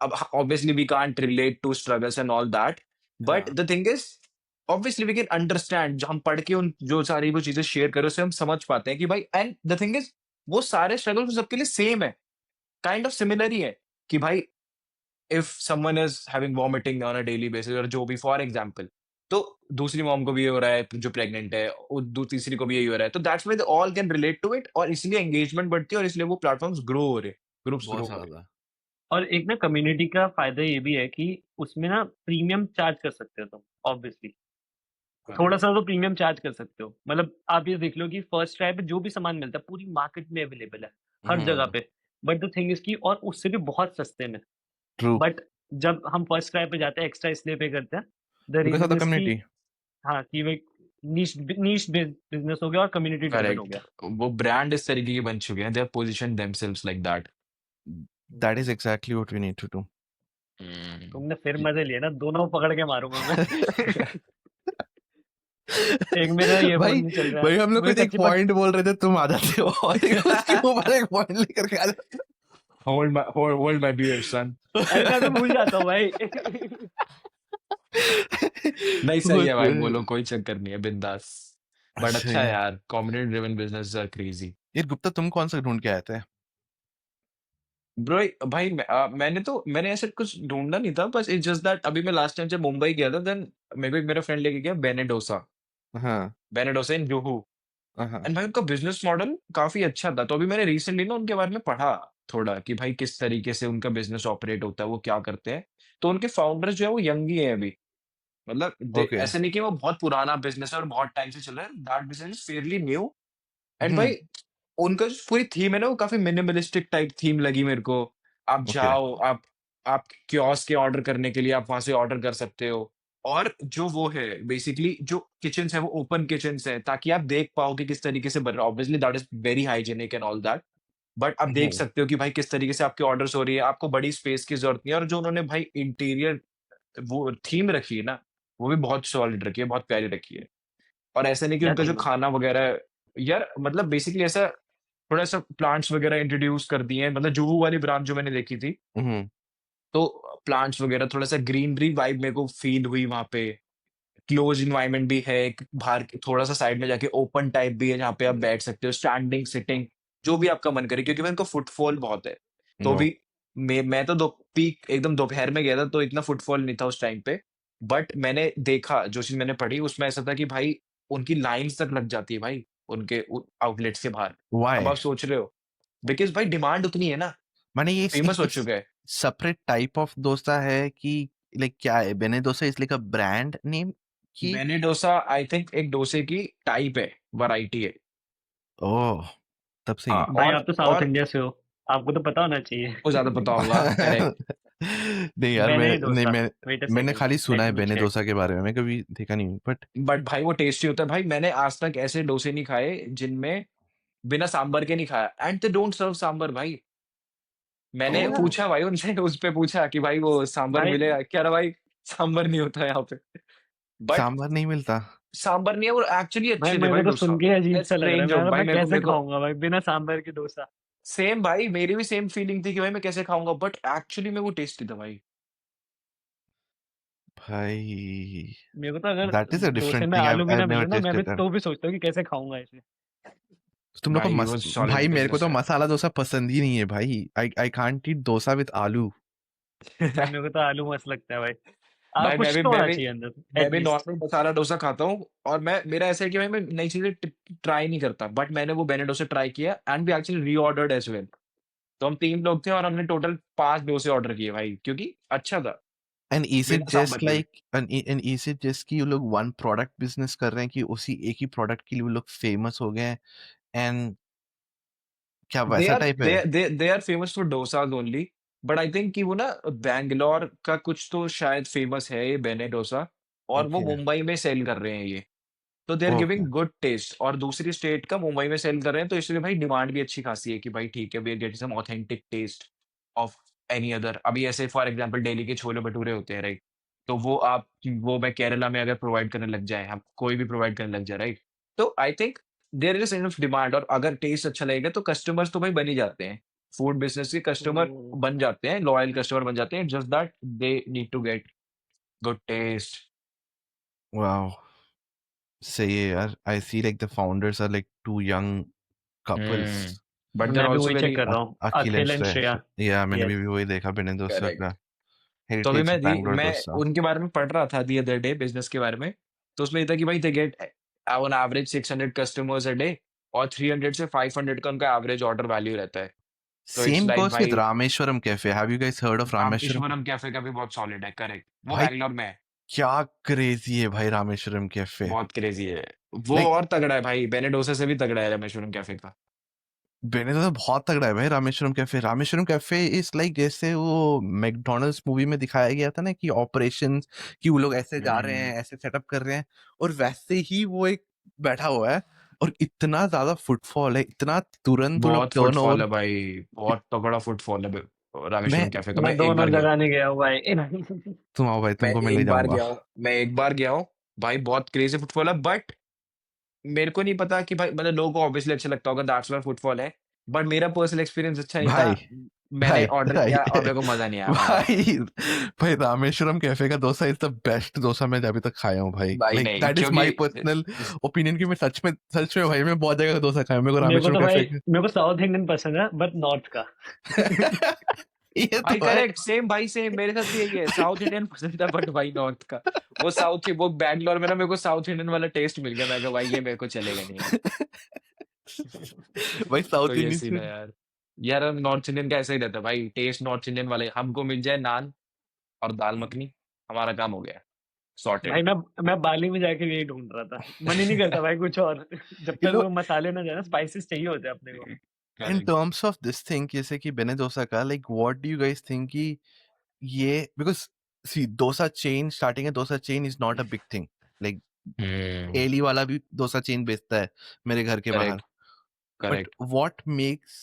अब obviously we can't relate to struggles and all that, but हाँ, the thing is obviously we can understand. जो हम पढ़ के उन जो सारी वो चीजें शेयर करें उससे हम समझ पाते हैं कि भाई, एंड द थिंग इज वो सारे स्ट्रगल्स सबके लिए सेम है, काइंड ऑफ सिमिलर ही है। कि भाई if someone is having vomiting on a daily basis और जो भी फॉर एग्जांपल, तो दूसरी मॉम को भी ये हो रहा है जो प्रेग्नेंट है, और तीसरी को भी यही हो रहा है, तो that's why they all can relate to it, और इसलिए एंगेजमेंट बढ़ती है और इसलिए वो प्लेटफॉर्म्स ग्रो हो रहे, ग्रुप्स बहुत ग्रो हो रहे। ज्यादा। और एक ना कम्युनिटी का फायदा ये भी है कि उसमें ना प्रीमियम चार्ज कर सकते हो तुम, ऑब्वियसली। थोड़ा करेक्ट। सा तो प्रीमियम चार्ज कर सकते हो। मतलब आप ये देख लो कि फर्स्ट ट्राई पे जो भी सामान मिलता है पूरी मार्केट में अवेलेबल है, हर जगह हम्म, पे। बट द थिंग इज की, और उससे भी बहुत सस्ते में। ट्रू, बट जब हम फर्स्ट ट्राई पे जाते हैं, एक्स्ट्रा इसलिए पे करते हैं, the because of reason the is कि कम्युनिटी। हाँ, कि वो नीश नीश बिजनेस हो गया और कम्युनिटी ड्रिवन हो करेक्ट, गया। वो ब्रांड इस तरीके के बन चुके हैं, they have position themselves like that. That is exactly what we need to do. तुमने फिर मजे लिए ना, दोनों को पकड़ के मारूंगा मैं। एक मेरा ये फोन भाई नहीं चल रहा है, भाई हम लोग मुझे कुछ एक सच्ची बात पॉइंट बोल रहे थे, तुम आ जाते हो और उसके ऊपर एक पॉइंट लेकर के आ जाते hold my beer, son. अरे मैं तो भूल जाता हूँ भाई। नहीं सही है भाई, बोलो कोई चक्कर नहीं है, बिंदास। बट सही अच्छा है है। यार, community driven business are crazy. यार गुप्ता, तुम कौन सा ढूंढ के आए थे? ब्रो भाई मैंने ऐसे कुछ ढूंढा नहीं था, बस इट्स जस्ट दैट अभी मैं लास्ट टाइम जब मुंबई गया था, देन मेरे को एक मेरा फ्रेंड लेके गया बेनेडोसा। हाँ बेनेडोसा इन जुहू। हाँ। एंड भाई उनका बिजनेस मॉडल काफी अच्छा था, तो अभी मैंने रिसेंटली ना उनके बारे में पढ़ा थोड़ा कि भाई किस तरीके से उनका बिजनेस ऑपरेट होता है, वो क्या करते हैं। तो उनके फाउंडर्स जो है वो यंग ही है अभी। मतलब ओके। ऐसा नहीं कि वो बहुत पुराना बिजनेस है और बहुत टाइम से चल रहा है, that business is fairly new. And hmm. भाई उनका जो पूरी थीम है ना, वो काफी मिनिमलिस्टिक टाइप थीम लगी मेरे को। आप ओके। जाओ, आप कियोस्क के ऑर्डर करने के लिए आप वहां से ऑर्डर कर सकते हो। और जो वो है बेसिकली जो किचन्स है वो ओपन किचन्स है, ताकि आप देख पाओ कि किस तरीके से बन रहा है। Obviously that is very hygienic and all that, but आप देख हम्म। सकते हो कि भाई किस तरीके से आपके ऑर्डर्स हो रही है। आपको बड़ी स्पेस की जरूरत नहीं है, और जो उन्होंने भाई इंटीरियर वो थीम रखी है ना, वो भी बहुत सॉलिड रखी है, बहुत प्यारी रखी है। और ऐसा नहीं कि यार उनका जो खाना वगैरह है, यार मतलब बेसिकली ऐसा थोड़ा सा प्लांट्स वगैरह इंट्रोड्यूस कर दिए हैं। मतलब जुहू वाली ब्रांच जो मैंने देखी थी, हम्म। तो प्लांट्स वगैरह थोड़ा सा ग्रीनरी वाइब मेरे को फील हुई वहां पे। क्लोज इन्वायरमेंट भी है, एक बाहर थोड़ा सा साइड में जाके ओपन टाइप भी है जहाँ पे आप बैठ सकते हो, स्टैंडिंग सिटिंग जो भी आपका मन करे, क्योंकि मैं इनको फुटफॉल बहुत है। तो नो। भी मैं तो दो पीक एकदम दोपहर में गया था, तो इतना फुटफॉल नहीं था उस टाइम पे। बट मैंने देखा, जो चीज मैंने पढ़ी उसमें ऐसा था कि भाई उनकी लाइंस तक लग जाती है भाई, उनके आउटलेट्स के बाहर। अब वाई? आप सोच रहे हो, बिकॉज भाई डिमांड उतनी है ना, माने ये फेमस हो एक चुका है। सेपरेट टाइप ऑफ डोसा है कि लाइक क्या है? बेने dosa is like a brand name की? बेने डोसा आई थिंक एक डोसे की टाइप है, वैरायटी है। ओह, तब सही हाँ, है। भाई आप तो साउथ और इंडिया से हो, आपको तो पता होना को ज्यादा पता होगा, करेक्ट। नहीं यार, मैं बेने नहीं डोसा। मैं वेट अ मैंने सेकंड, खाली सुना लेट है मी बेने चेक। डोसा के बारे में, मैं कभी देखा नहीं बट। बट भाई वो टेस्टी होता है भाई, मैंने आज तक ऐसे डोसे नहीं खाए जिनमें बिना सांबर के नहीं खाया, एंड दे डोंट सर्व सांबर भाई। मैंने ओह, पूछा भाई उनसे, उस पे पूछा कि भाई वो सांबर भाई मिलेगा क्या, रहा भाई सांबर नहीं होता है यहाँ पे। बट सांभर नहीं मिलता? सांबर नहीं है, वो एक्चुअली भाई अच्छे थे मेरे भाई को तो डोसा। सुन के अजीब सा लग रहा है, स्ट्रेंज हो मैं भाई, मैं मेरे को कैसे मेरे को खाऊंगा भाई बिना सांभर के डोसा। सेम भाई, मेरी भी सेम फीलिंग थी कि भाई मैं कैसे खाऊंगा, बट एक्चुअली में वो टेस्टी था भाई। भाई मेरे को तो अगर दैट इज अ डोसे डिफरेंट में थिंग, आलू आई भी हैव ना मिल नेवर रहा ना, मैं भी टेस्टेड दैट। तो भी सोचता हूँ कि कैसे खाऊंगा इसे। तुम लोग को भाई वो सॉलिड भाई मेरे को बिजनेस तो है। मसाला डोसा पसंद ही नहीं है भाई। I can't eat dosa with आलू। भाई मेरे को तो आलू मस्त लगता है भाई। भाई कुछ तो होना चाहिए अंदर मैं भी एटलीस्ट। नॉर्मल मसाला डोसा खाता हूँ, और मैं मेरा ऐसा है कि भाई मैं नई चीजें ट्राई नहीं करता, बट मैंने वो बेने डोसा ट्राई किया and we actually reordered as well. तो हम 3 लोग थे और हमने टोटल 5 डोसे ऑर्डर किए भाई, क्योंकि अच्छा था एंड इज इट बिना सांभर जस्ट के भी। Like and is it just कि ये लोग वन प्रोडक्ट बिजनेस कर रहे हैं, कि उसी एक ही प्रोडक्ट के लिए वो लोग फेमस हो गए हैं? एंड क्या दे वैसा आर टाइप है? They are famous for dosas only. But I think कि वो ना बैंगलोर का कुछ तो शायद फेमस है ये बेने डोसा, और वो ओके। मुंबई में सेल कर रहे हैं ये। तो they are okay. Giving good taste, और दूसरी स्टेट का मुंबई में सेल कर रहे हैं, तो इसलिए भाई डिमांड भी अच्छी खासी है कि भाई ठीक है, we are getting some authentic taste of any other. अभी ऐसे फॉर एग्जांपल दिल्ली के छोले भटूरे होते हैं राइट, तो वो मैं केरला में अगर प्रोवाइड करने लग जाए, हम कोई भी प्रोवाइड करने लग जाए राइट, तो I think there is enough demand, और अगर टेस्ट अच्छा लगेगा तो कस्टमर्स तो भाई बन ही जाते हैं। फूड बिजनेस के कस्टमर हम्म, बन जाते हैं, लॉयल कस्टमर बन जाते हैं, just that they need to get good taste. Wow, सही है यार। I see like the founders are like two young couples. But there मैं भी ऑल्सो वही चेक वेरी कर रहा हूँ, अखिल एंड अखिल एंड श्रेय। श्रेया। या मैंने यस। भी वही देखा, बिना डोसा का करेक्ट। तो अभी हेरिटेज बैंगलोर मैं डोसा। उनके बारे में पढ़ रहा था दी अदर डे बिजनेस के बारे में। तो उसमें ये था कि भाई they get on average 600 customers a day, और 300 से 500 का उनका एवरेज ऑर्डर वैल्यू रहता है। तो it's same like goes with भाई Rameshwaram cafe. Have you guys heard of Rameshwaram? Rameshwaram cafe का भी बहुत सॉलिड है, करेक्ट, वो भाई बैंगलोर में है। क्या क्रेजी है भाई रामेश्वरम कैफे। बहुत क्रेजी है वो, लाइक और तगड़ा है भाई, बेनेडोसा से भी तगड़ा है रामेश्वरम कैफे का। बेने तो बहुत तगड़ा है भाई Rameshwaram cafe. Rameswaram cafe is like जैसे वो मैकडोनल्ड्स मूवी में दिखाया गया था ना, कि ऑपरेशंस, कि वो लोग ऐसे जा रहे हम्म, हैं, ऐसे सेटअप कर रहे हैं, और वैसे ही वो एक बैठा हुआ है। और इतना ज्यादा फुटफॉल है, इतना तुरंत वो लोग बहुत फुटफॉल टर्नओवर। है भाई, बहुत तगड़ा फुटफॉल है मैं रामेश्वरम कैफे का। मैं मैं एक दोनों बार गया हूँ, जगह नहीं गया हूँ भाई। तुम आओ भाई, मैं तुमको मैं ले एक बार जाऊंगा। गया हूँ मैं एक बार गया हूँ भाई बहुत क्रेजी फुटफॉल है, बट मेरे को नहीं पता कि भाई मतलब लोगों को ऑब्वियसली अच्छा लगता होगा, दैट्स व्हाई फुटफॉल है, बट मेरा पर्सनल एक्सपीरियंस अच्छा नहीं था। भाई मैंने भाई ऑर्डर भाई किया और मेरे को मजा नहीं आया भाई। भाई भाई रामेश्वरम कैफे का dosa is the best dosa मैं अभी तक खाया हूँ भाई। भाई लाइक नहीं, दैट इज क्योंकि माय पर्सनल ओपिनियन कि मैं सच में भाई मैं बहुत जगह का डोसा खाया हूँ, मेरे को मेरे को रामेश्वरम तो भाई कैफे मेरे को साउथ इंडियन पसंद है बट नॉर्थ का। ये तो भाई है। करेक्ट, सेम भाई, सेम मेरे साथ भी यही है, साउथ इंडियन पसंद था बट भाई नॉर्थ का। वो साउथ की वो बैंगलोर में ना मेरे को साउथ इंडियन वाला टेस्ट मिल गया, मैं कहा भाई ये मेरे को चलेगा नहीं यार। भाई तो साउथ ये इंडियन सीन से है यार। यार नॉर्थ इंडियन का ऐसा ही रहता है भाई, टेस्ट नॉर्थ इंडियन वाले, हमको मिल जाए नान और दाल मखनी, हमारा काम हो गया, भाई सॉर्टेड। मैं बाली में जाके यही ढूंढ रहा था, मन ही नहीं करता भाई कुछ और। जब you तक know वो मसाले ना जाए ना, स्पाइसेस चाहिए होते हैं अपने को। in correct. terms of this thing जैसे कि बेने डोसा का like what do you guys think कि ये because see dosa chain starting है, dosa chain is not a big thing like एली वाला भी डोसा चेन बेचता है मेरे घर के बाहर, correct but correct. What makes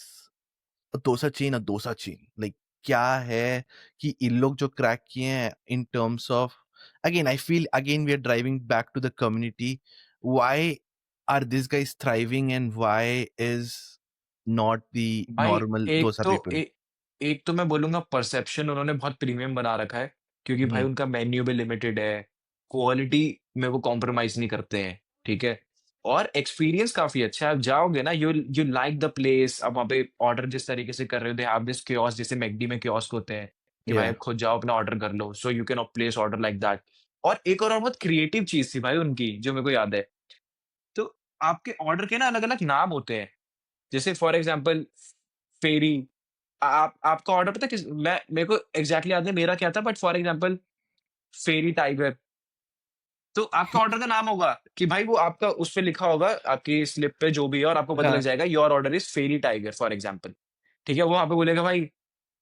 dosa chain a dosa chain like क्या है कि इन लोग जो क्रैक किए हैं in terms of again I feel again we are driving back to the community why are this guys thriving and why is not the भाई नॉर्मल एक डोसा तो पीपल। एक तो मैं बोलूंगा परसेप्शन उन्होंने बहुत प्रीमियम बना रखा है, क्योंकि भाई उनका मेन्यू भी लिमिटेड है, क्वालिटी में वो कॉम्प्रोमाइज नहीं करते हैं, ठीक है, और एक्सपीरियंस काफी अच्छा है। आप जाओगे ना, यू लाइक द प्लेस, अब वहाँ पे ऑर्डर जिस तरीके से कर रहे हो, दे हैव दिस कियोस्क, जैसे मैकडी में कियोस्क होते हैं कि भाई या आप खुद जाओ अपना ऑर्डर कर लो, so you can place order like that. और एक और बहुत क्रिएटिव चीज थी भाई उनकी जो मेरे को याद है, तो आपके ऑर्डर के ना अलग अलग नाम होते हैं, जैसे फॉर एग्जाम्पल फेरी, आप आपका ऑर्डर पता है किस, मैं मेरे को एग्जैक्टली याद नहीं मेरा क्या था, but for example ferry tiger, तो आपका ऑर्डर का नाम होगा कि भाई वो आपका उस पे लिखा होगा आपकी स्लिप पे जो भी है, और आपको पता लग हाँ जाएगा your order is fairy tiger for example, ठीक है, वो वहां पे बोलेगा भाई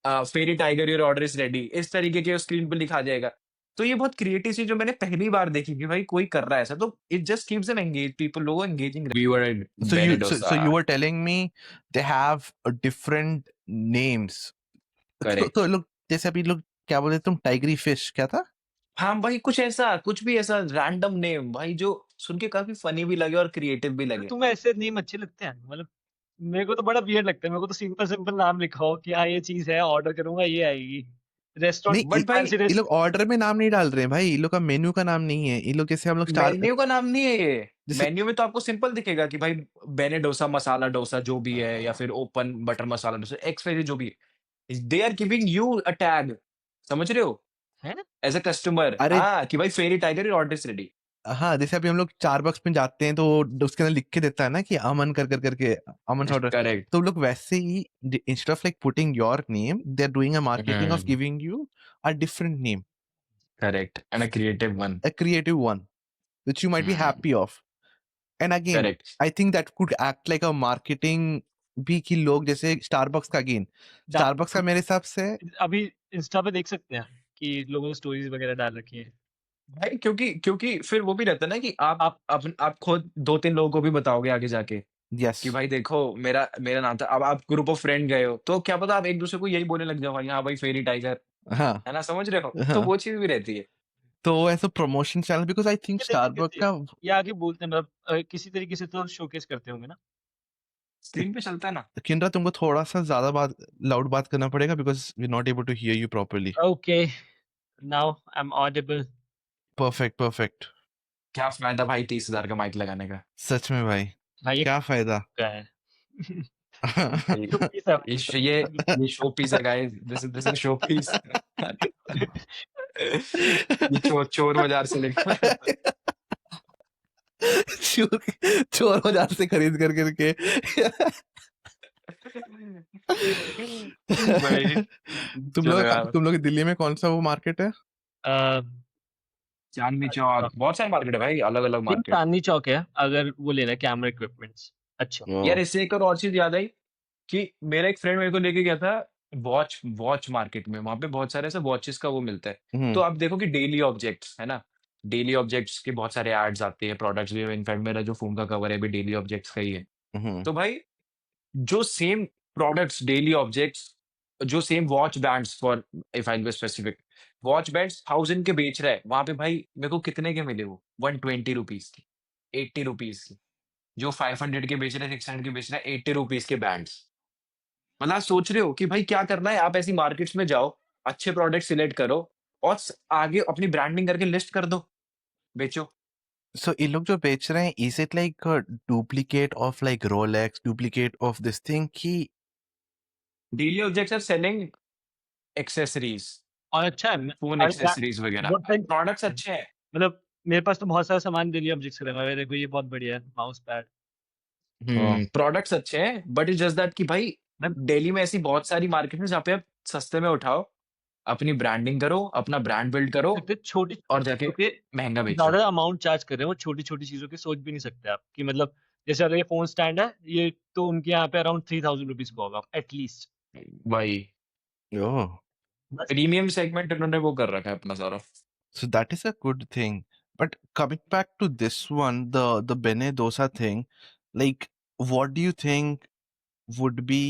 fairy tiger your order is ready, इस तरीके के स्क्रीन पे लिखा जाएगा। तो ये बहुत क्रिएटिव चीज जो मैंने पहली बार देखी कि भाई कोई कर रहा है ऐसा, तो it just keeps them engage, people लोगों engaging. We were in so बेनेडोसा। you were telling me they have a different names correct. तो लोग जैसे अभी लोग क्या बोलते तुम टाइगरी फिश क्या था। हाँ भाई कुछ ऐसा, कुछ भी ऐसा रैंडम नेम भाई जो सुन के काफी फनी भी लगे और क्रिएटिव भी लगे। तुम्हें ऐसे नेम अच्छे लगते हैं मतलब? मेरे को तो बड़ा वियर्ड लगता है, मेरे को तो सिंपल सिंपल नाम लिखा हो कि हाँ ये चीज है, ऑर्डर करूंगा ये आएगी। नहीं रेस्टोरेंट, बट भाई फैंसी ये लोग ऑर्डर में नाम नहीं डाल रहे हैं भाई, ये लोग का मेन्यू का नाम नहीं है, ये लोग जैसे हम लोग स्टार मेन्यू का नाम नहीं है ये, जैसे मेन्यू में तो आपको सिंपल दिखेगा कि भाई बेने डोसा, मसाला डोसा जो भी है, या फिर open butter masala dosa, X Y जो भी है, they are giving you a tag, समझ रहे हो, है। एज अ कस्टमर, अरे हाँ कि भाई fairy tiger your order is ready. हाँ जैसे अभी हम लोग स्टारबक्स में जाते हैं तो उसके अंदर लिख के देता है ना कि अमन करके अमन ऑर्डर, करेक्ट। तो लोग वैसे ही instead of like putting your name they are doing a marketing of giving you a different name, correct and a creative one. a creative one which you might be happy of, and again correct. I think that could act like a marketing भी कि लोग जैसे स्टारबक्स का अगेन स्टारबक्स का मेरे हिसाब से अभी इंस्टा पे देख सकते हैं कि लोगों ने स्टोरीज वगैरह डाल रखी है। भाई क्योंकि क्योंकि फिर वो भी रहता है ना कि आप आप खुद दो तीन लोगों को भी बताओगे आगे जाके यस कि भाई देखो मेरा मेरा नाम था, अब आप ग्रुप ऑफ फ्रेंड गए हो तो क्या पता आप एक दूसरे को यही बोलने लग जाओ भाई, हाँ भाई फेरी टाइगर, हाँ है ना, समझ रहे हो, तो हाँ वो चीज भी रहती है। तो ऐसा promotion channel because I think ये देखोगे स्टारबक्स का ये आगे बोलते हैं मतलब किसी तरीके से तो शोकेस करते होंगे ना। स्क्रीन पे चलता है ना। किंद्रा तुमको थोड़ा सा ज्यादा बात लाउड बात करना पड़ेगा because we not able to hear you properly. Okay, now I am audible. Perfect perfect. क्या फायदा भाई 30,000 का माइक लगाने का। सच में भाई भाई ये क्या फायदा। क्या है? भाई जो पीस है ये श- ये ये शो पीस है guys, this is showpiece. ये चोर बाजार से लेकर चोर चोर बाजार से खरीद कर करके भाई। चलो यार, तुम लोग दिल्ली में कौन सा वो मार्केट है। अ, चांदनी चौक, बहुत सारे मार्केट है भाई, अलग अलग नहीं, मार्केट। चांदनी चौक है अगर वो लेना है कैमरा इक्विपमेंट्स। अच्छा। यार इससे एक और चीज याद आई कि मेरा एक फ्रेंड मेरे को लेके गया था वॉच वॉच मार्केट में, वहां पे बहुत सारे ऐसे वॉचेस का वो मिलता है, तो आप देखो कि डेली ऑब्जेक्ट्स है ना, डेली ऑब्जेक्ट्स के बहुत सारे एड्स आते हैं, प्रोडक्ट्स भी, इनफैक्ट मेरा जो फोन का कवर है भी डेली ऑब्जेक्ट्स का ही है। तो भाई जो सेम प्रोडक्ट्स डेली ऑब्जेक्ट्स जो same watch bands for if I be specific, watch bands 1000 के बेच रहा है वहां पे भाई, मेरे को कितने के मिले वो 120 रुपीज की, 80 रुपीज की। जो 500 के बेच रहे हैं, 600 के बेच रहे हैं, 80 रुपीज के बैंड्स। मतलब आप सोच रहे हो कि भाई क्या करना है, आप ऐसी मार्केट्स में जाओ, अच्छे प्रोडक्ट सिलेक्ट करो और आगे अपनी ब्रांडिंग करके लिस्ट कर दो, बेचो। So ये लोग जो बेच रहे हैं, is it like a duplicate of like Rolex, duplicate of this thing कि daily objects are selling accessories, और अच्छा है फोन और एक्सेसरीज वगैरह, बहुत सारी प्रोडक्ट्स अच्छे हैं। मतलब मेरे पास तो बहुत सारा सामान डेली ऑब्जेक्ट्स का लगा हुआ है, देखो ये बहुत बढ़िया है माउस पैड। oh, प्रोडक्ट्स अच्छे हैं, बट इट जस्ट दैट कि भाई मैं दिल्ली में ऐसी बहुत सारी मार्केट है जहाँ पे आप सस्ते में उठाओ, अपनी ब्रांडिंग करो, अपना ब्रांड बिल्ड करो सकते छोटी और जाके चीजों के महंगा बेचो। ज्यादा अमाउंट चार्ज कर रहे हैं, वो छोटी छोटी चीजों की सोच भी नहीं सकते आप कि मतलब जैसे अगर ये फोन स्टैंड है, ये तो उनके यहाँ पे अराउंड 3000 रुपीज का होगा एटलीस्ट। भाई oh. बस प्रीमियम सेगमेंट इन्होंने वो कर रखा है अपना सारा। So that is a good thing. But coming back to this one, the Bene Dosa thing, like what do you think would be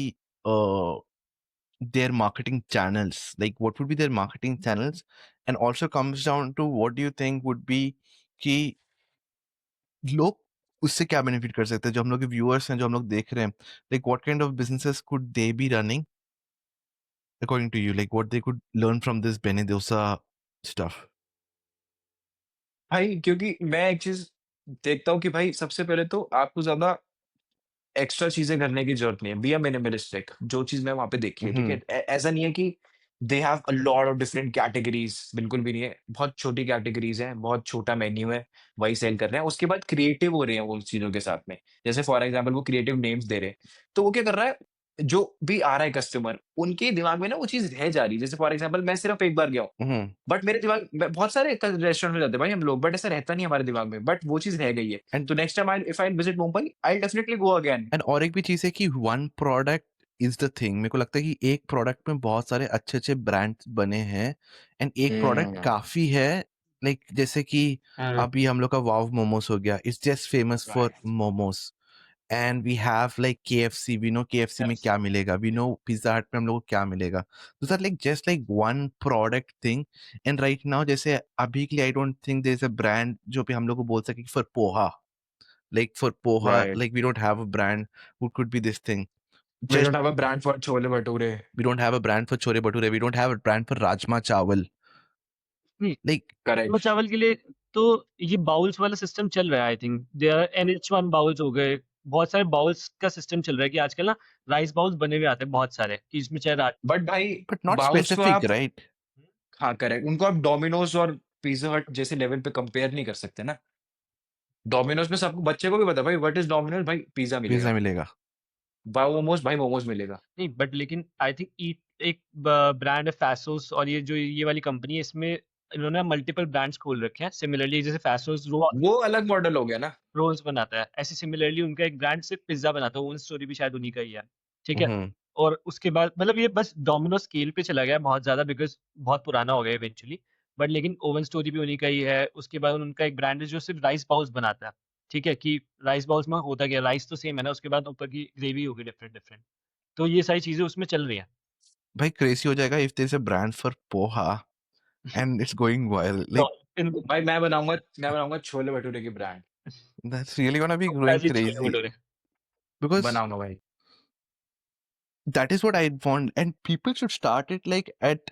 uh their marketing channels? Like what would be their marketing channels? And also comes down to what do you think would be कि लोग उससे क्या बेनिफिट कर सकते हैं, जो हम लोग के व्यूअर्स हैं, जो हम लोग देख रहे हैं, like what kind of businesses could they be running according to you, like what they could learn from this Bene Dosa stuff? भाई क्योंकि मैं एक चीज देखता हूँ कि भाई सबसे पहले तो आपको ज्यादा एक्स्ट्रा चीजें करने की जरूरत नहीं है, बी अ मिनिमलिस्टिक, जो चीज मैं वहां पे देखी है, ठीक है। ऐसा नहीं है कि they have a lot of different categories, बिल्कुल भी नहीं है, बहुत छोटी कैटेगरीज हैं, बहुत छोटा मेन्यू है, वही सेल कर रहे हैं। उसके बाद क्रिएटिव हो रहे हैं वो उस चीजों के साथ में, जैसे फॉर एग्जाम्पल वो क्रिएटिव नेम्स दे रहे हैं, तो वो क्या कर रहा है, जो भी आ रहा है कस्टमर उनके दिमाग में ना वो चीज रह जा रही है। जैसे फॉर एग्जाम्पल मैं सिर्फ एक बार गया हूँ, Mm-hmm. बट मेरे दिमाग में बहुत सारे रेस्टोरेंट में जाते हैं भाई हम लोग, बट ऐसा रहता नहीं हमारे दिमाग में, बट वो चीज रह गई है। And तो next time I if I visit Mumbai I definitely go again. And और एक भी चीज है कि one product is the thing. मेरे को लगता है कि एक प्रोडक्ट में बहुत सारे अच्छे अच्छे ब्रांड्स बने हैं एंड एक प्रोडक्ट काफी है। लाइक जैसे कि अभी हम लोग का वाव मोमोस हो गया, it's just famous for momos. And we have like KFC, we know KFC में क्या मिलेगा, वी नो पिज्जा हट में हम लोग को क्या मिलेगा। तो that like just like one product thing. And right now जैसे अभी के लिए I don't think there is a brand जो भी हम लोग को बोल सके for poha. Like for poha, Right. like we don't have a brand who could be this thing. We Just don't have a brand for chole bhature. we don't have a brand for chole bhature. We don't have a brand for rajma chawal. नहीं, Like वो Correct. चावल के लिए तो ये बाउल्स वाला सिस्टम चल रहा है। I think they are NH1 bowls हो गए, बहुत सारे बाउल्स का सिस्टम चल रहा है कि आजकल ना राइस बाउल्स बने हुए आते हैं बहुत सारे कि इसमें चाहे बट भाई but not बाउल्स को specific, आप, right? हाँ करेक्ट, उनको आप डोमिनोज और पिज्जा हट जैसे लेवल पे कंपेयर नहीं कर सकते ना। डोमिनोज में सबको, बच्चे को भी पता है भाई व्हाट इज डोमिनोज, भाई पिज्जा Pizza मिलेगा। मिलेगा. बाय मोमोज, भाई मोमोज मिलेगा। नहीं, बट लेकिन आई थिंक ईट एक ब्रांड है फैसोस, और ये जो ये वाली कंपनी है इसमें इन्होंने मल्टीपल ब्रांड्स खोल रखे हैं। सिमिलरली जैसे फैसोस वो अलग मॉडल हो गया ना। रोल्स बनाता है, ऐसे सिमिलरली उनका एक ब्रांड सिर्फ पिज्जा बनाता है, ओवन स्टोरी भी शायद उन्हीं का ही है, ठीक है। Mm-hmm. और उसके बाद मतलब ये बस डोमिनो स्केल पे चला गया बहुत ज्यादा, बिकॉज बहुत पुराना हो गया इवेंचुअली। बट लेकिन ओवन स्टोरी भी उन्हीं का ही है। उसके बाद उनका एक ब्रांड है जो सिर्फ राइस बाउल्स बनाता है, ठीक है, कि राइस बाउल्स में होता क्या, राइस तो सेम है ना, उसके बाद ऊपर की ग्रेवी होगी डिफरेंट डिफरेंट। तो ये सारी चीजें उसमें चल रही हैं। भाई crazy हो जाएगा if there's a brand for poha and it's going viral. तो Like भाई मैं बनाऊंगा छोले भटूरे की brand. that's really gonna be going ऐसे ही छोले crazy भटूरे। because बनाऊंगा भाई। that is what I want, and people should start it like at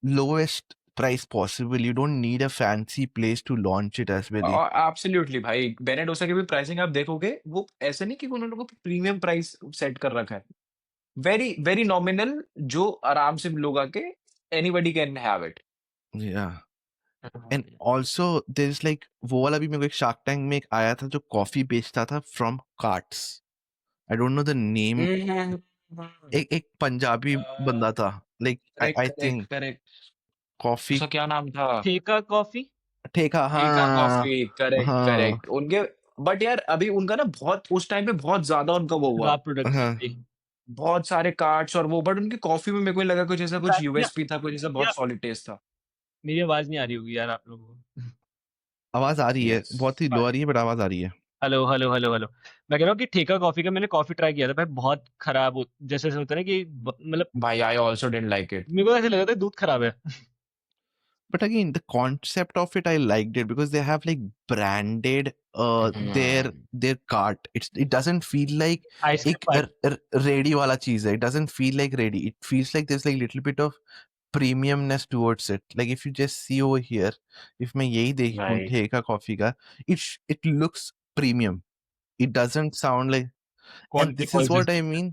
lowest price possible. You don't need a fancy place to launch it as well. Absolutely भाई, बेने डोसा की भी प्राइसिंग आप देखोगे, वो ऐसा नहीं कि उन्होंने को प्रीमियम प्राइस सेट कर रखा है, वेरी वेरी नॉमिनल, जो आराम से लोग आके anybody can have it. Yeah. And also there's like वो वाला भी मेरे को एक शार्क टैंक में एक आया था जो कॉफी बेचता था from carts. I don't know the name. एक पंजाबी बंदा था, like I think correct, coffee उसका क्या नाम था? ठेका कॉफी। ठेका, टेका हाँ कॉफी, करेक्ट हाँ करेक्ट उनके। बट यार अभी उनका ना बहुत उस टाइम पे बहुत ज्यादा उनका वो हुआ, खराब प्रोडक्शन हाँ. थी। बहुत सारे कार्ड्स और वो, बट उनकी कॉफी में मेरे को लगा कुछ ऐसा, कुछ या, यूएसपी था, कुछ ऐसा या, बहुत सॉलिड टेस्ट था। मेरी आवाज नहीं आ रही होगी यार आप लोगों को। आवाज आ रही है, यस बहुत ही लो आ रही है, बट आवाज आ रही है. Hello hello hello hello. मैं कह रहा हूँ कि ठेका कॉफी का मैंने कॉफी ट्राई किया था भाई, बहुत खराब जैसे ऐसे होता है ना कि मतलब Bhai, I also didn't like it. मेरे को ऐसे लग रहा था दूध खराब है। But again, the concept of it, I liked it because they have like branded their cart. It doesn't feel like एक आइसक्रीम ready वाला चीज है. It doesn't feel like ready. It feels like there's like little bit of premiumness towards it. Like if you just see over here, if मैं यही देखूं भाई ठेका कॉफी का, it looks premium. It doesn't sound like, and quality this is what quality I mean.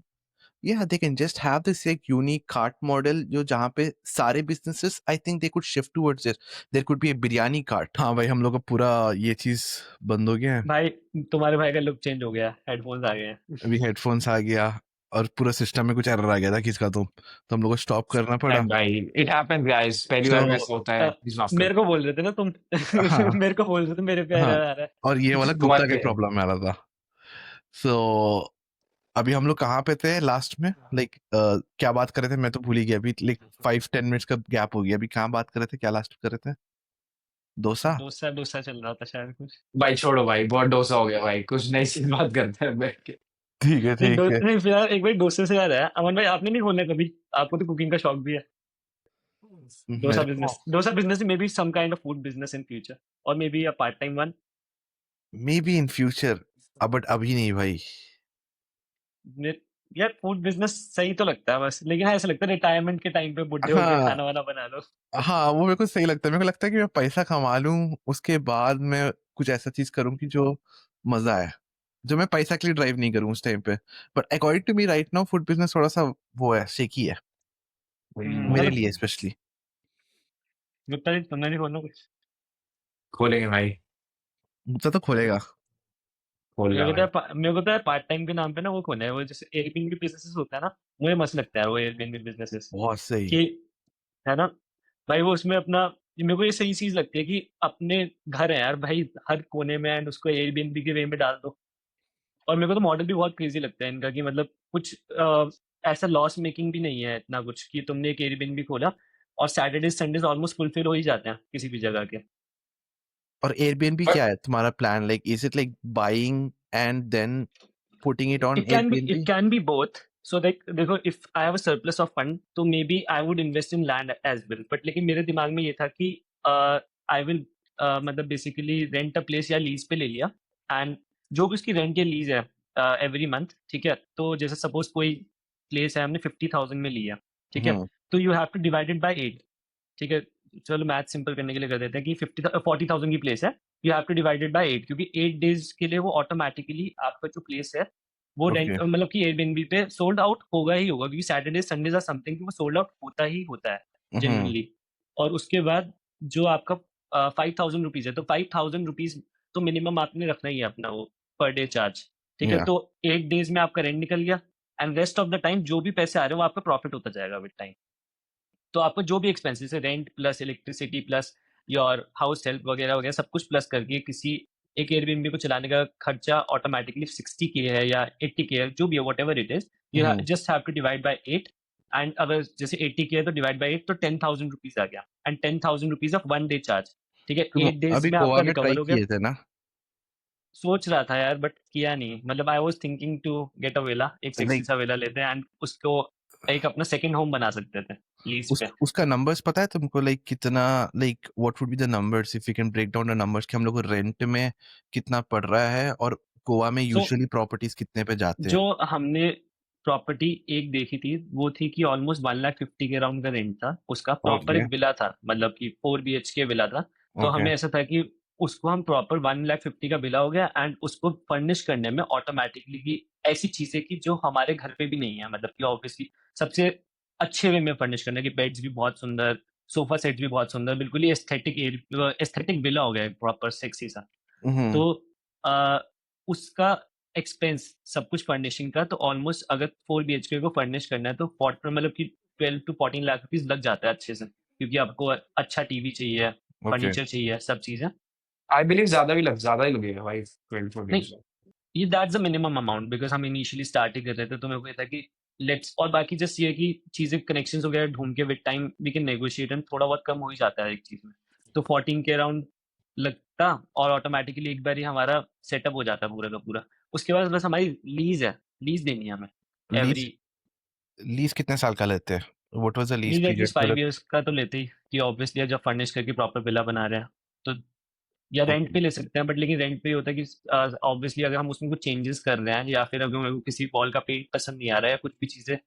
Yeah, they can just have this like unique cart model जो जहाँ पे सारे businesses I think they could shift towards it. There could be a biryani cart. हाँ भाई, हम लोग का पूरा ये चीज बंद हो गया है. भाई तुम्हारे भाई का लुक चेंज हो गया, हेडफोन्स आ गए हैं। अभी हेडफोन्स आ गया और पूरा सिस्टम में कुछ एरर आ गया था किसका, तो हम लोग को स्टॉप करना पड़ा. And bhai, it happens, guys. पहली So बार में ऐसा होता है. Please माफ मेरे कर. को बोल रहे थे ना तुम हाँ मेरे को बोल रहे थे मेरे पे हाँ, एरर आ रहा है। और ये वाला तुम्हारे कुत्ता के पे. प्रॉब्लम आ रहा था. सो अभी हम लोग कहाँ पे थे लास्ट में, लाइक क्या बात कर रहे थे, मैं तो भूल ही गया अभी. लाइक 5-10 मिनट्स का गैप हो गया. अभी कहाँ बात कर रहे थे, क्या लास्ट कर रहे थे? डोसा. डोसा डोसा चल रहा था शायद कुछ। भाई छोड़ो भाई, बहुत डोसा हो गया भाई. कुछ नई सी बात करते हैं बैठ के. ठीक है ठीक है. नहीं फिलहाल एक बार डोसे से याद आया, अमन भाई आपने नहीं खोलना कभी? आपको तो कुकिंग का शौक भी है। मेरे को dosa business maybe some kind of food business in future, और maybe a part time one. Maybe in future, but अभी नहीं भाई. यार फूड बिजनेस सही तो लगता है बस, लेकिन हाँ, ऐसा लगता है रिटायरमेंट के टाइम पे बुढ़े होके हाँ खाना वाना बना लो। हाँ, वो मेरे को सही लगता है. मेरे को लगता है कि मैं पैसा कमा लूं, उसके बाद मैं कुछ ऐसा चीज करूं कि जो मजा आए, जो मैं पैसा के लिए ड्राइव नहीं करूं उस टाइम पे. But according to me right now food business थोड़ा सा वो है, शेकी है मेरे मतलब लिए स्पेशली. गुप्ता जी तुमने नहीं खोलना कुछ? खोलेंगे भाई. मुझसे तो खोलेगा. खोल मेरे रहा को तो भाई. मेरे को तो पार्ट टाइम के नाम पे ना वो खोलना है, वो जैसे एयरबीएनबी बिजनेसेस होता है ना, मुझे मस्त लगता है वो एयरबीएनबी बिजनेसेस बहुत सही. कि, है ना भाई, वो उसमें अपना, मेरे को ये सही चीज लगती है कि अपने घर है यार भाई हर कोने में, एंड उसको एयरबीएनबी के वे में डाल दो। और मेरे को तो मॉडल भी बहुत क्रेजी लगता है इनका कि मतलब कुछ ऐसा लॉस मेकिंग भी नहीं है इतना कुछ कि तुमने एक एयरबीएनबी खोला और सैटरडे संडेज ऑलमोस्ट फुलफिल हो ही जाते हैं किसी भी जगह के। और एयरबीएनबी पर क्या है तुम्हारा plan? Like is it like buying and then putting it on It Airbnb? can be both. So like देखो, if I have a surplus of fund तो maybe I would invest in land as well, but लेकिन मेरे दिमाग में ये था कि I will मतलब basically rent a place या लीज पे ले लिया, and जो भी उसकी रेंट या लीज है एवरी मंथ, ठीक है, तो जैसे सपोज कोई प्लेस है हमने 50,000 में लिया, ठीक है, हम्म तो you have to divide it by 8, ठीक है, चलो मैथ सिंपल करने के लिए कर देते हैं कि 40,000 की प्लेस है, you have to divide it by 8, क्योंकि 8 डेज के लिए वो ऑटोमेटिकली आपका जो प्लेस है वो ओके. रेंट मतलब कि एयरबीएनबी पे सोल्ड आउट होगा ही होगा, क्योंकि सैटरडे संडेज आर समथिंग कि वो सोल्ड आउट होता ही होता है हम्म जनरली। और उसके बाद जो आपका 5,000 रुपीज है, तो 5,000 रुपीज तो मिनिमम आपने रखना ही है अपना वो पर डे चार्ज, ठीक है, या तो 8 डेज में आपका रेंट निकल गया, and rest of the time जो भी पैसे आ रहे हैं वो आपका प्रॉफिट होता जाएगा विद टाइम। तो आपको जो भी एक्सपेंसेस है, rent plus electricity plus your house help वगैरह वगैरह सब कुछ प्लस करके किसी एक एयरबीएनबी को चलाने का खर्चा ऑटोमेटिकली 60K है या 80K है, जो भी है whatever it is, you hmm just have to divide by 8, and अगर जैसे 80K है तो डिवाइड बाई 8 तो 10,000 रुपीज आ गया, and 10,000 rupees of one day charge, ठीक है, तुम 8 डेज अभी में गोवा आपका में ट्राई रिकवर हो गया। किए थे ना? सोच रहा था यार बट किया नहीं, मतलब I was thinking to get a villa, एक सेक्सी लाइक सा विला लेते हैं एंड उसको एक अपना सेकंड होम बना सकते थे लीज पे। उसका नंबर्स पता है तुमको? लाइक कितना, like what would be the numbers if you can break down the numbers कि हम लोग को रेंट में कितना पड़ रहा है, और गोवा में सो यूजुअली प्रॉपर्टीज कितने पे जाते जो हैं? हमने प्रॉपर्टी एक देखी थी वो थी कि ऑलमोस्ट 1,50,000 के अराउंड का रेंट था उसका, प्रॉपर ओके एक विला था, मतलब कि 4 BHK विला था। तो ओके. हमें ऐसा था कि उसको हम प्रॉपर 1,50,000 का विला हो गया, एंड उसको फर्निश करने में ऑटोमेटिकली की ऐसी चीजें की जो हमारे घर पे भी नहीं है, मतलब कि ऑब्वियसली सबसे अच्छे वे में फर्निश करने की, बेड्स भी बहुत सुंदर, सोफा सेट भी बहुत सुंदर, बिल्कुल ही एस्थेटिक विला हो गया प्रॉपर सेक्सी सा। हम्म तो अ, उसका एक्सपेंस सब कुछ फर्निशिंग का, तो ऑलमोस्ट अगर 4 BHK को फर्निश करना है तो मतलब कि 12 to 14 लाख रुपीज लग जाता है अच्छे से, क्योंकि आपको अच्छा टीवी चाहिए, ओके. फर्नीचर चाहिए, सब चीजें। आई बिलीव ज्यादा ही लगेगा भाई 24 नहीं, days. ये that's the minimum amount, because हम इनिशियली स्टार्ट ही कर रहे थे, तो मेरे को ये था कि लेट्स, और बाकी जस्ट ये है कि चीजें कनेक्शंस वगैरह ढूंढ के with time we can negotiate, and थोड़ा बहुत कम हो ही जाता है एक चीज में। तो 14 के अराउंड लगता और ऑटोमेटिकली एक बार ही हमारा सेटअप हो जाता पूरा का पूरा। उसके बाद बस हमारी लीज़ है, लीज़ देनी है हमें लीज एवरी लीज कितने साल का लेते हैं? What was the lease lease period at least for 5 years का तो लेते ही, कि ऑब्वियसली जब फर्निश करके प्रॉपर विला बना रहे हैं तो, या रेंट ओके पे ले सकते हैं, बट लेकिन रेंट पे ये होता है कि ऑब्वियसली अगर हम उसमें कुछ चेंजेस कर रहे हैं या फिर अगर मेरे को किसी वॉल का पेंट पसंद नहीं आ रहा है या कुछ भी चीज़ें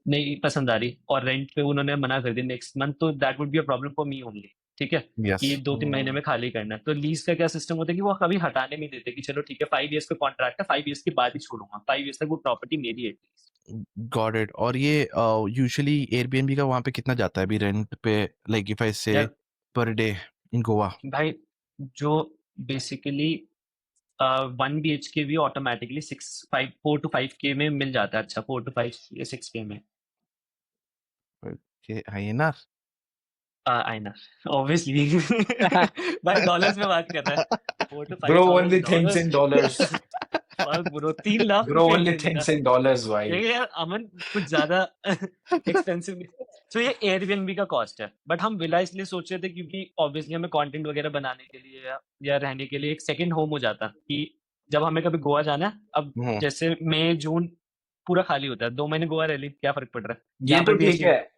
नहीं पसंद आ रही और रेंट पे उन्होंने मना कर दिया नेक्स्ट मंथ, तो that would be a problem for me only. ठीक है, यस कि 2-3 महीने में खाली करना है। तो लीज का क्या सिस्टम होता है कि वो कभी हटाने नहीं देते कि चलो ठीक है 5 इयर्स का कॉन्ट्रैक्ट है, 5 इयर्स के बाद ही छोड़ूंगा, 5 इयर्स तक वो प्रॉपर्टी मेरी है एटलीस्ट। Got it. और ये यूजुअली एयरबीएनबी का वहाँ पे कितना जाता है अभी रेंट पे, लाइक इफ आई से यार पर डे इन गोवा? भाई, जो बेसिकली 1 BHK भी ऑटोमेटिकली 4 to 5K में मिल जाता है। अच्छा, 4 to 5 6K में। के INR? I know, obviously. भाई डॉलर्स में बात कर रहा है। 4 to 5 Bro only thousand thinks in dollars dollars. फर्क ब्रो, 3 लाख Bro रुपए एक only दिन का। thinks in dollars, भाई. देखिए यार अमन, कुछ ज्यादा एक्सपेंसिव नहीं। तो ये एयरबीएनबी का कॉस्ट है, बट हम विला इसलिए सोच रहे थे क्योंकि ऑब्वियसली हमें कंटेंट वगैरह बनाने के लिए या रहने के लिए एक सेकंड होम हो जाता कि जब हमें कभी गोवा जाना है, अब हम्म, जैसे मई जून पूरा खाली होता है, 2 महीने गोवा रह ली, क्या फर्क पड़ रहा है। ये यहाँ तो पर भी ठीक ऐसी। है,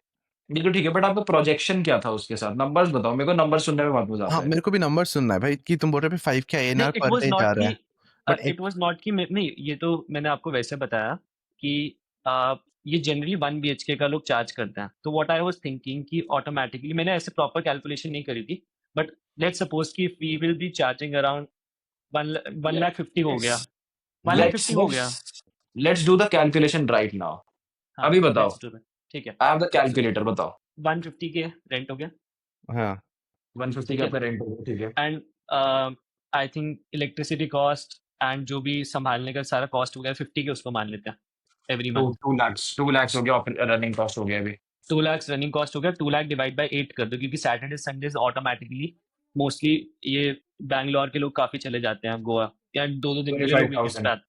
ये तो ठीक है, बट आपका प्रोजेक्शन क्या था उसके साथ? नंबर्स बताओ मेरे को, नंबर सुनने में बहुत मजा हाँ आता है. मेरे को भी नंबर सुनना है भाई कि तुम बोल रहे हो 5K नहीं, INR इट पर वाज डे नॉट जा रहा कि है, बट इट वाज नॉट कि नहीं, ये तो मैंने आपको वैसे बताया कि ये जनरली 1 BHK का लोग चार्ज करते हैं। तो व्हाट आई वाज थिंकिंग कि ऑटोमेटिकली मैंने ऐसे प्रॉपर कैलकुलेशन नहीं करी थी, बट लेट्स सपोज कि we will be charging around 1,50,000 हो गया, वन लाख लेट्स फिफ्टी हो गया। Let's let's do the calculation right now. हाँ, अभी बताओ. Let's do that. ठीक है, I have the let's do that. Calculator, बताओ. 150 के रेंट हो गया। हाँ 150 ठीक का है, पे रेंट होगा, ठीक है. And I think electricity cost and जो भी संभालने का सारा कॉस्ट हो गया 50 के, उसको मान लेते हैं एवरी टू मंथ। 2 lakhs हो गया, रनिंग कॉस्ट हो गया अभी. 2 लाख रनिंग कॉस्ट हो गया, 2 लाख डिवाइड बाई 8 कर दो, क्योंकि सैटरडे संडेज ऑटोमेटिकली मोस्टली ये बैंगलोर के लोग काफी चले जाते हैं गोवा, या 2-2 दिन के लिए लोग वीकेंड्स पे 25,000. आते।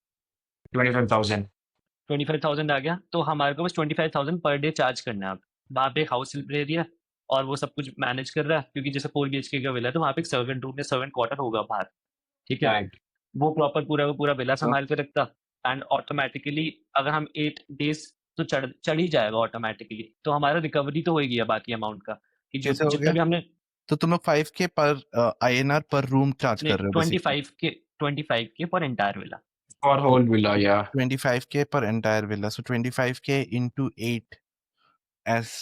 25,000. 25,000 आ गया, तो हमारे को बस 25,000 पर डे चार्ज करना है। अब वहाँ पे एक हाउस ले लिया और वो सब कुछ मैनेज कर रहा है, क्योंकि जैसे 4 BHK का विला है तो वहाँ पे एक सर्वेंट रूम या सर्वेंट क्वार्टर होगा बाहर। ठीक है, राइट. वो प्रॉपर पूरा का पूरा विला संभाल के रखता। एंड ऑटोमेटिकली अगर हम 8 डेज तो चढ़ ही जाएगा ऑटोमेटिकली, तो हमारा रिकवरी तो होगी बाकी अमाउंट का, कि जो कैसे हो जितना गया? भी हमने। तो तुम लोग 5K पर INR पर रूम चार्ज नहीं, कर रहे हो basically? 25K for entire villa. For whole villa, या 25K per entire villa, so 25K into 8 as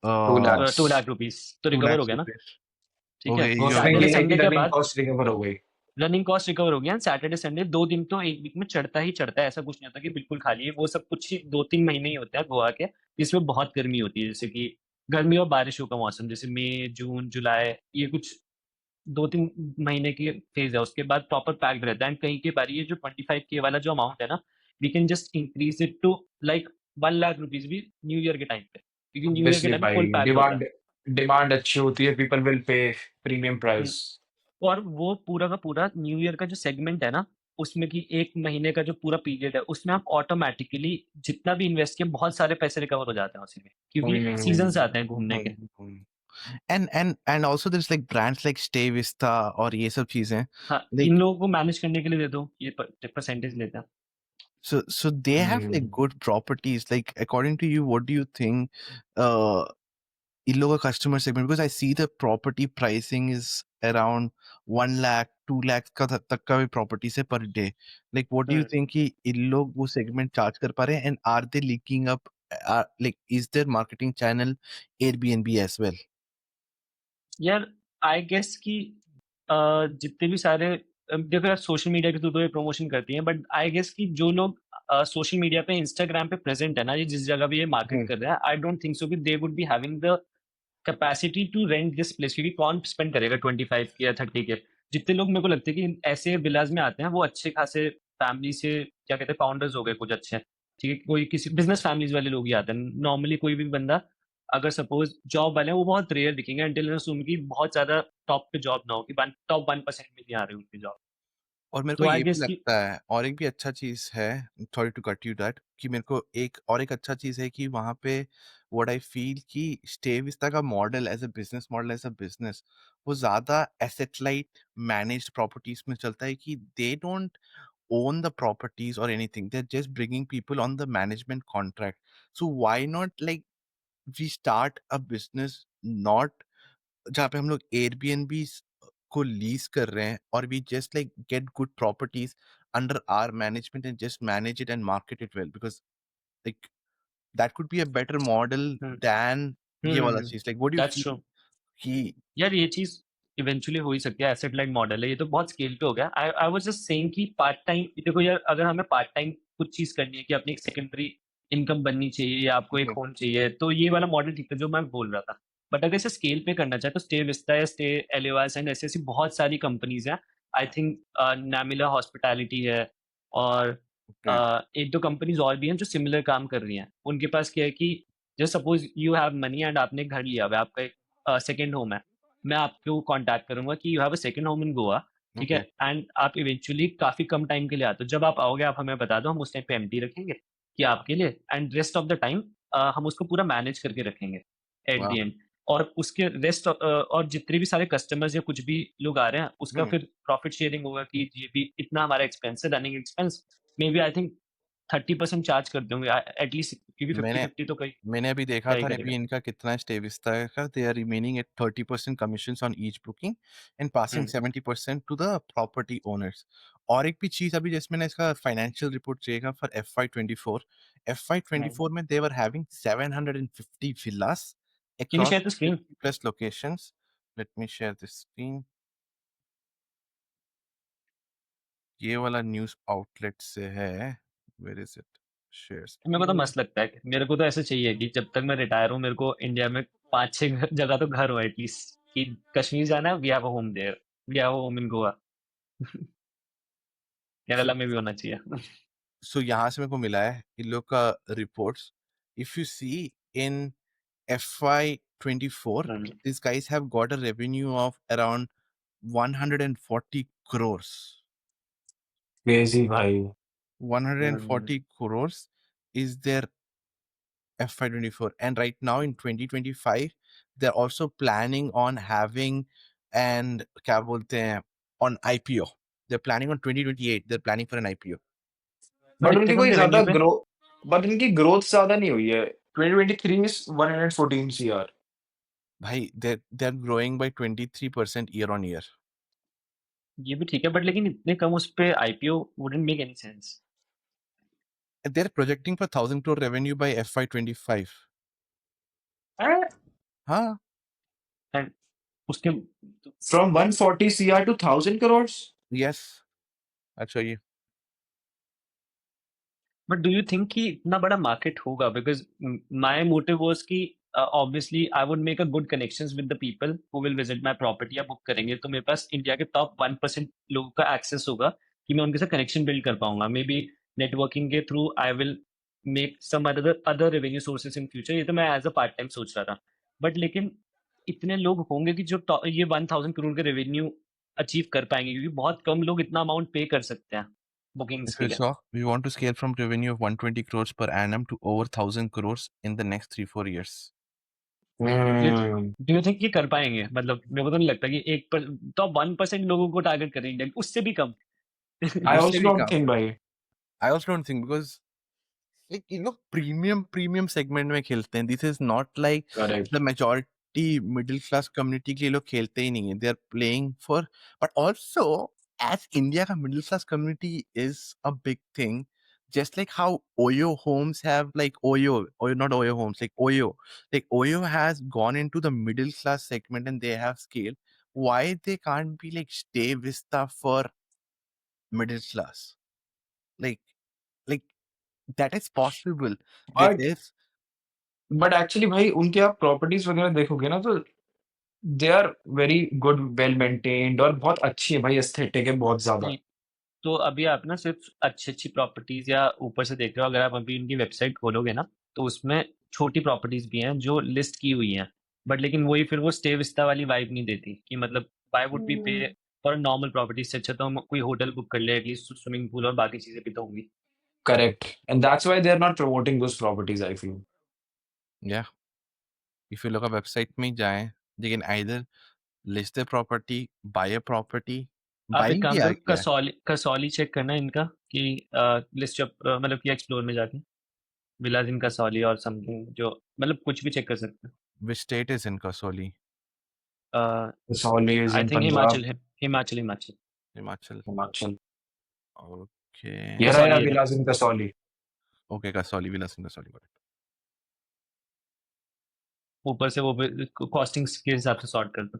2 uh lakhs. 2 lakh rupees तो 2 रिकवर हो lakhs गया ना। rupees. ठीक है, Okay, तो you उसमें have सैटरडे ये है कि संडे के रनिंग बाद कॉस्ट रिकवर हो गई. रनिंग कॉस्ट रिकवर हो गया। सैटरडे संडे 2 दिन तो एक वीक में चढ़ता ही चढ़ता है, ऐसा कुछ नहीं होता कि बिल्कुल खाली है। वो सब कुछ ही 2-3 महीने ही होते हैं गोवा के, जिसमें बहुत गर्मी होती है, जैसे कि गर्मी और बारिशों का मौसम, जैसे मई जून जुलाई, ये कुछ 2-3 महीने की फेज है। उसके बाद प्रॉपर पैक्ड रहता है। एंड कहीं के बार ये जो 25K वाला जो अमाउंट है ना, we can just increase it to like 1 lakh rupees भी न्यू ईयर के टाइम पे, क्योंकि न्यू ईयर के ऑब्वियसली टाइम भाई, फुल पैक्ड होता है। डिमांड डिमांड अच्छी होती है, people will pay premium hmm, price. और वो पूरा का पूरा न्यू ईयर का जो सेगमेंट है ना, उसमें कि 1 महीने का जो पूरा पीरियड है, उसमें आप ऑटोमेटिकली जितना भी इन्वेस्ट किए बहुत सारे पैसे रिकवर हो जाते हैं उसी में, क्योंकि सीजन आते हैं घूमने के। and also there's like brands like Stay Vista और ये सब चीजें, हाँ, like इन लोगों को मैनेज करने के लिए दे दो, ये परसेंटेज लेते हैं। so they have like good properties. Like according to you, what do you think इन लोगों का customer segment, because I see the property pricing is around 1 lakh 2 lakh का तक का भी properties है per day. Like what do you think कि इन लोग वो segment charge कर पा रहे हैं, and are they leaking up, like is their marketing channel Airbnb as well? यार आई गेस कि जितने भी सारे देखो यार, सोशल मीडिया के थ्रू तो ये प्रमोशन करती हैं, बट आई गेस कि जो लोग सोशल मीडिया पे इंस्टाग्राम पे प्रेजेंट है ना, ये जिस जगह भी ये मार्केट कर रहे हैं, आई डोंट थिंक सो कि they would be having the capacity to rent this place, क्योंकि कौन स्पेंड करेगा 25 के या 30 के। जितने लोग मेरे को लगते हैं कि ऐसे विलाज में आते हैं, वो अच्छे खासे फैमिली से, क्या कहते हैं, फाउंडर्स हो गए कुछ अच्छे, ठीक है, कोई किसी बिजनेस फैमिलीज वाले लोग ही आते हैं नॉर्मली। कोई भी बंदा अगर सपोज जॉब वाले हैं, वो बहुत रेयर दिखेंगे, अनटिल उनकी बहुत ज्यादा टॉप पे जॉब ना हो, कि टॉप 1% में नहीं आ रही उनकी जॉब। और मेरे को तो आई ये भी गेस कि लगता है, और एक भी अच्छा चीज़ है, sorry to cut you that, कि मेरे को एक अच्छा चीज़ है कि वहाँ पे व्हाट आई फील कि स्टे विस्ता का model as a business model, as a business, वो ज़्यादा एसेट लाइट मैनेज्ड प्रॉपर्टीज़ में चलता है कि they don't own the properties or anything. They're just bringing people on the management contract. So why not like we start a business not जहाँ पे हम लोग Airbnb को लीज कर रहे हैं और we just like get good properties under our management and just manage it and market it well because like that could be a better model than ये वाला चीज. Like what do you that's feel true. कि यार ये चीज इवेंचुअली हो ही सकती है, एसेट लाइट मॉडल है, ये तो बहुत स्केल पे हो गया। आई आई वाज जस्ट सेइंग कि पार्ट टाइम, देखो यार, अगर हमें पार्ट टाइम कुछ चीज करनी है कि अपनी एक सेकेंडरी इनकम बननी चाहिए या आपको एक okay, होम चाहिए, तो ये वाला मॉडल ठीक था जो मैं बोल रहा था। बट अगर इसे स्केल पे करना चाहे तो स्टे विस्ता या स्टे एलिवास एंड ऐसी ऐसी बहुत सारी कंपनीज हैं। आई थिंक नैमिला हॉस्पिटैलिटी है, और okay, एक दो कंपनीज और भी हैं जो सिमिलर काम कर रही हैं। उनके पास क्या है कि just suppose you have money and आपने एक घर लिया हुआ है, आपका एक सेकेंड होम है। मैं आपको कांटेक्ट करूंगा कि you have a second home in Goa, ठीक है, okay, एंड आप इवेंचुअली काफी कम टाइम के लिए आते हो। जब आप आओगे आप हमें बता दो, हम उस टाइम पे एम्प्टी रखेंगे कि आपके लिए, and rest of the time हम उसको पूरा मैनेज करके रखेंगे एट द wow, एंड। और उसके रेस्ट और जितने भी सारे कस्टमर्स या कुछ भी लोग आ रहे हैं, उसका hmm. फिर प्रॉफिट शेयरिंग होगा कि ये भी इतना हमारा एक्सपेंस है, running expense may be I think 30% charge कर दोगे एटलीस्ट, क्योंकि फिफ्टी मैंने फिफ्टी तो कोई मैंने अभी देखा क्या ही था करेगा। अभी इनका कितना स्टे विस्ता का, they are remaining at 30% commissions on each booking and passing hmm 70% to the property owners. और एक भी चीज अभी जैसे मैंने इसका फाइनेंशियल रिपोर्ट चेका फॉर FY24, हम्म। FY24 में they were having 750 villas can you across share the screen? 50 plus locations. Let me share this screen. ये वाला न्यूज़ आउटलेट से है. Where is it? Share मेरे को तो screen. मस्त लगता है, मेरे को तो ऐसे चाहिए कि जब तक मैं रिटायर हूँ, मेरे को इंडिया में 5-6 जगह तो घर हो एटलीस्ट, कि कश्मीर जाना है, we have a home there, we have a home in Goa. So Kerala में भी होना चाहिए। सो यहाँ से मेरे को मिला है इन लोग का reports. If you see in FY24, hmm, these guys have got a revenue of around 140 crores. Crazy भाई। 140 crores is their FY24, and right now in 2025 they're also planning on having and क्या बोलते हैं on IPO. They're planning on 2028. They're planning for an IPO. But but इतने उनकी कम कोई ज्यादा रेवेन्यू पे। ग्रो बट उनकी ग्रोथ ज्यादा नहीं हुई है। 2023 इज 114 सीआर। भाई they're growing by 23% year on year. ये भी ठीक है, बट लेकिन इतने कम उस पे IPO wouldn't make any sense. They're projecting for 1,000 crore revenue by FY25. हाँ. एंड उसके, from 140 CR two 1000 crore. Yes. अच्छा ये. बट डू यू थिंक कि इतना बड़ा मार्केट होगा? बिकॉज माय मोटिव वाज कि obviously I would make a good connections with the people who will visit my property या बुक करेंगे, तो मेरे पास इंडिया के टॉप 1% लोगों का एक्सेस होगा कि मैं उनके साथ कनेक्शन बिल्ड कर पाऊंगा। मे बी नेटवर्किंग के through I will make some other other revenue sources in future. ये तो मैं एज अ पार्ट टाइम सोच रहा था, बट लेकिन इतने लोग होंगे कि जो ये 1000 करोड़ के रेवेन्यू अचीव कर पाएंगे, क्योंकि बहुत कम लोग इतना अमाउंट पे कर सकते हैं बुकिंग्स If के you लिए। saw, we want to scale from revenue of 120 crores per annum to over 1,000 crores in the next 3-4 years. Do you think ये कर पाएंगे? मतलब मेरे को तो नहीं लगता कि एक पर टॉप 1% लोगों को टारगेट करें इंडिया, उससे भी कम। आई उससे आल्सो भी डोंट कम. थिंक भाई। I also don't think because like premium segment में खेलते हैं. This is not like the correct. Majority middle class community के लिए लोग खेलते ही नहीं है. They are playing for, but also as India का middle class community is a big thing. Just like how Oyo homes have like Oyo, not Oyo homes, like Oyo has gone into the middle class segment and they have scale. Why they can't be like Stay Vista for middle class? Like, like that is possible. There but is. But actually भाई उनके आप प्रॉपर्टीज वगैरह देखोगे ना, तो they are very good, well maintained, और बहुत अच्छी है भाई, एस्थेटिक है बहुत ज्यादा। नहीं, तो अभी आप ना सिर्फ अच्छी अच्छी प्रॉपर्टीज या ऊपर से देख रहे हो, अगर आप अभी उनकी वेबसाइट खोलोगे ना, तो उसमें छोटी प्रॉपर्टीज भी हैं जो लिस्ट की हुई हैं, बट लेकिन वही फिर वो स्टे विस्ता वाली वाइब नहीं देती कि मतलब, व्हाई वुड बी पे फॉर नॉर्मल प्रॉपर्टी से अच्छा तो हम कोई होटल बुक कर ले, एटलीस्ट स्विमिंग पूल और बाकी चीजें भी तो होंगी। Correct. And that's why they're not promoting those properties, I feel. या इफ यू लोग वेबसाइट में ही जाएं, they can either list the property, buy a property, आप एक बाइंग भी काम आ करो, गया है। कसौली चेक करना इनका कि लिस्ट ऑफ मतलब कि एक्सप्लोर में जाके विलाज इन कसौली और समथिंग, जो मतलब कुछ भी चेक कर सकते Which state is in Kasoli? हैं। This all is I in think Punjab, Himachal है, Himachal Himachal. Himachal. Himachal. Okay. Yeah, Kasauli yeah, है इधर, villas in Kasoli. Okay, Kasoli, Vilas in Kasoli. Got it. ऊपर से वो कॉस्टिंग्स के हिसाब से सॉर्ट कर दो।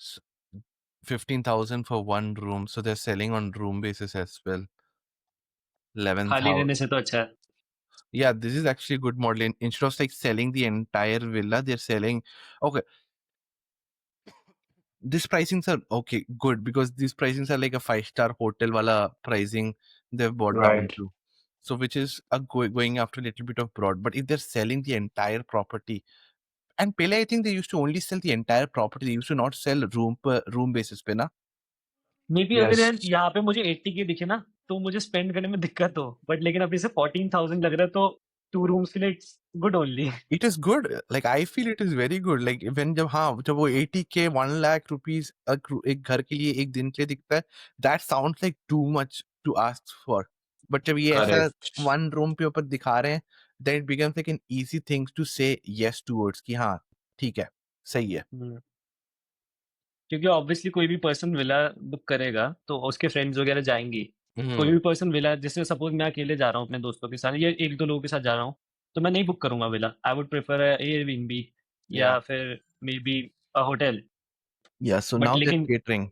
S- 15,000 for one room. So they're selling on room basis as well. खाली 11,000. रहने से तो अच्छा है। Yeah, this is actually a good model. Instead of like selling the entire villa, they're selling. Okay, these pricings are okay, good, because these pricings are like a 5-star hotel wala pricing they've brought down Right. to. So which is going after a little bit of broad. But if they're selling the entire property, and Pele, I think they used to only sell the entire property. They used to not sell room per room basis पे ना. मे बी अगर यार Yes. यहाँ पे मुझे 80 के दिखे ना तो मुझे स्पेंड करने में दिक्कत हो, बट लेकिन अभी से 14,000 लग रहा है तो 2 रूम्स के लिए it's good only. It is good. Like I feel it is very good. Like when जब वो 80K 1 lakh rupees एक घर के लिए एक दिन के लिए दिखता है, that sounds like too much to ask for. But जब ये ऐसा Correct. one room पे ऊपर दिखा रहे हैं, then it becomes like an easy thing to say yes towards कि हाँ ठीक है, सही है. क्योंकि ऑब्वियसली कोई भी पर्सन विला बुक करेगा तो उसके फ्रेंड्स वगैरह जाएंगी। कोई हम्म. भी पर्सन विला, जैसे सपोज मैं अकेले जा रहा हूँ अपने दोस्तों के साथ या एक दो लोगों के साथ जा रहा हूँ, तो मैं नहीं बुक करूंगा villa. I would prefer Airbnb Yeah. या फिर may be a hotel. Yeah. So but now they're लेकिन catering.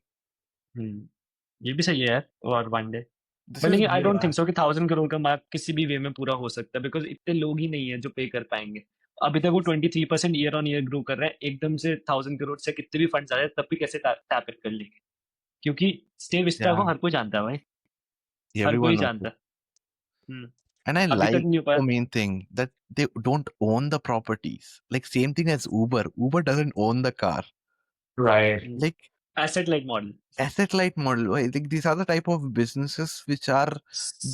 ये भी सही है यार, और one day. This but is लेकिन आई good. Don't Yeah. Think so कि 1,000 करोड़ का मार्क किसी भी वे में पूरा हो सकता है, बिकॉज इतने लोग ही नहीं है जो पे कर पाएंगे। अभी तक वो 23% ईयर ऑन ईयर ग्रो कर रहा है, एकदम से 1,000 करोड़ से कितने भी फंड आ रहे हैं तब भी कैसे टैप इट कर लेंगे? क्योंकि स्टे विस्टा को Yeah. हर कोई जानता है भाई, हर कोई Everyone knows जानता it. है। हम्म, And I अभी तक like नहीं हो the पाया। main thing that they don't own the properties. Like same thing as Uber. Uber doesn't own the car. Right. Like asset like model. asset light model. Right? Like these are the type of businesses which are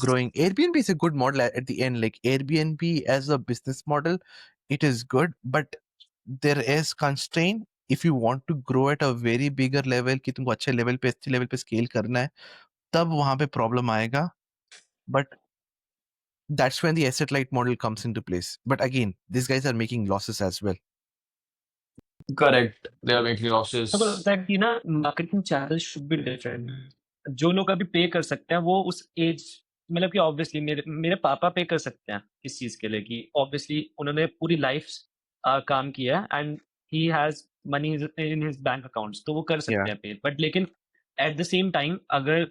growing. Airbnb is a good model at the end. Like Airbnb as a business model, it is good, but there is constraint. If you want to grow at a very bigger level, कि तुमको अच्छे level पे scale करना है, तब वहां पे problem आएगा. But that's when the asset light model comes into place. But again, these guys are making losses as well. Correct. They are making losses. मेरे को लगता है कि ना marketing channel should be different. जो लोग अभी पे कर सकते हैं वो उस एज, मतलब कि ऑब्वियसली मेरे मेरे पापा पे कर सकते हैं इस चीज के लिए कि ऑब्वियसली उन्होंने पूरी लाइफ काम किया है and he has money in his bank accounts, तो वो कर Yeah. सकते हैं पे। बट लेकिन एट द सेम टाइम अगर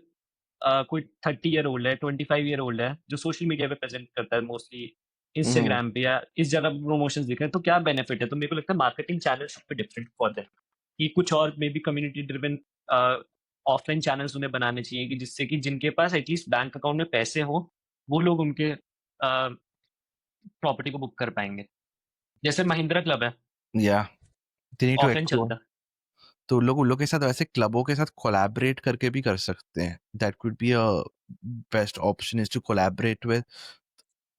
कोई 30 ईयर ओल्ड है, 25 ईयर ओल्ड है, जो सोशल मीडिया पे प्रेजेंट करता है मोस्टली Mhm. इंस्टाग्राम पे या इस जगह प्रमोशंस दिख रहे हैं, तो क्या बेनिफिट है? तो मेरे को लगता है marketing channel should be different for them, कि कुछ और may be community driven offline channels उन्हें बनाने चाहिए कि जिससे कि जिनके पास एटलीस्ट बैंक अकाउंट में पैसे हो वो लोग उनके प्रॉपर्टी को बुक कर पाएंगे। जैसे महिंद्रा क्लब है, Yeah. They need to offline explore. चलता है। तो लोग उन लोग के साथ वैसे क्लबों के साथ कोलैबोरेट करके भी कर सकते हैं. That could be a best option is to collaborate with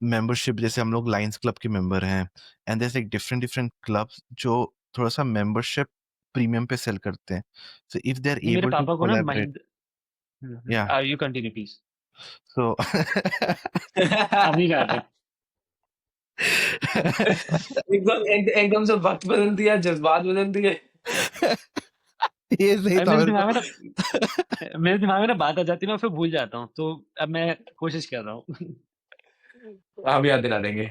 membership. जैसे हम लोग लायंस क्लब के मेंबर हैं, and there like different different clubs जो थोड़ा सा मेंबरशिप प्रीमियम पे सेल करते हैं. सो इफ दे आर नहीं, मेरे एबल टू पापा को ना कोलैबोरेट. या महिंद्रा, यू कंटिन्यू प्लीज। सो अभी कहा था। एकदम से वक्त बदल दिया, जज्बात बदल दिए। ये सही अरे था मेरे मेरे दिमाग में को. ना मेरे दिमाग में ना बात आ जाती है, मैं फिर भूल जाता हूँ, तो अब मैं कोशिश कर रहा हूँ। हम याद दिला देंगे।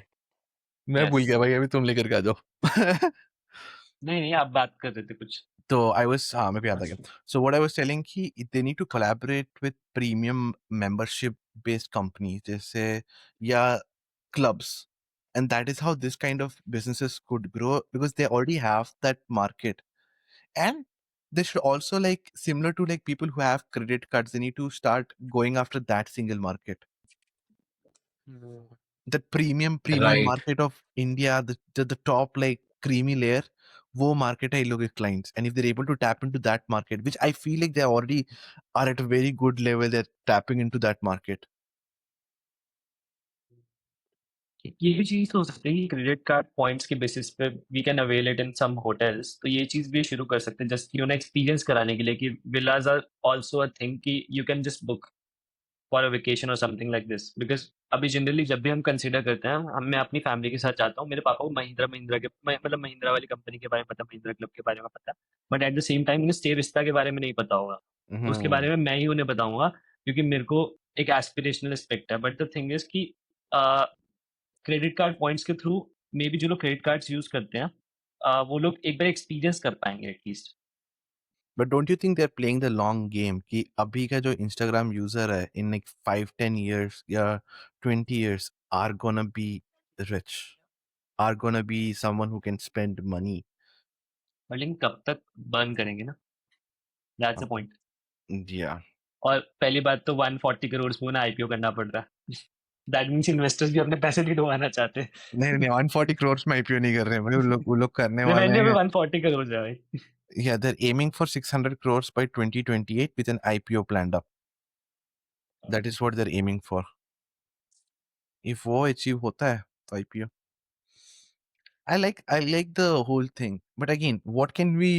मैं भूल यस। गया भाई, अभी तुम लेकर के आ जाओ. नहीं नहीं, आप बात कर रहे थे कुछ। तो आई वाज हाँ मैं भी याद आ गया. So what I was telling कि they need to collaborate with premium membership based companies जैसे या clubs, and that is how this kind of businesses could grow because they already have that market. And they should also, like similar to like people who have credit cards, they need to start going after that single market, the premium Right. market of India, the top like creamy layer. वो market है इन लोगों के clients, and if they're able to tap into that market, which I feel like they already are at a very good level, they're tapping into that market. ये भी चीज़ हो सकती है कि क्रेडिट कार्ड पॉइंट्स के बेसिस पे we can avail it in some hotels, तो ये चीज़ भी शुरू कर सकते हैं जस्ट एक्सपीरियंस कराने के लिए कि villas are also a thing कि you can just book for a vacation और समथिंग लाइक दिस। बिकॉज़ अभी जनरली जब भी हम कंसीडर करते हैं, हम मैं अपनी फैमिली के साथ जाता हूँ, मेरे पापा को महिंद्रा के मतलब महिंद्रा वाली कंपनी के बारे में पता है, महिंद्रा क्लब के बारे में पता है, but at the same time उन्हें स्टे विस्टा के बारे में नहीं पता होगा। तो उसके बारे में मैं ही उन्हें बताऊँगा, क्योंकि मेरे को एक एस्पिरेशनल एस्पेक्ट है। बट द थिंग इज़ कि अ, क्रेडिट कार्ड पॉइंट्स के थ्रू मे बी जो लोग क्रेडिट कार्ड्स यूज़ करते हैं, वो लोग एक बार एक्सपीरियंस कर पाएँगे at least. But don't you think they're playing the long game कि अभी का जो Instagram user है in like 5-10 years या 20 years are gonna be rich, are gonna be someone who can spend money. But लेकिन कब तक बर्न करेंगे ना, दैट्स द पॉइंट। Yeah. और पहली बात तो 140 करोड़ में उन्हें आईपीओ करना पड़ रहा है। दैट मीन्स इन्वेस्टर्स भी अपने पैसे नहीं डुबाना चाहते। नहीं नहीं 140 crores में IPO नहीं कर रहे हैं भाई, वो लोग करने वाले रेवेन्यू भी हैं. 140 करोड़ है भाई। Yeah, they're aiming for 600 crores by 2028 with an IPO planned up. That is what they're aiming for. If वो achieve होता है तो IPO. I like the whole thing, but again, what can we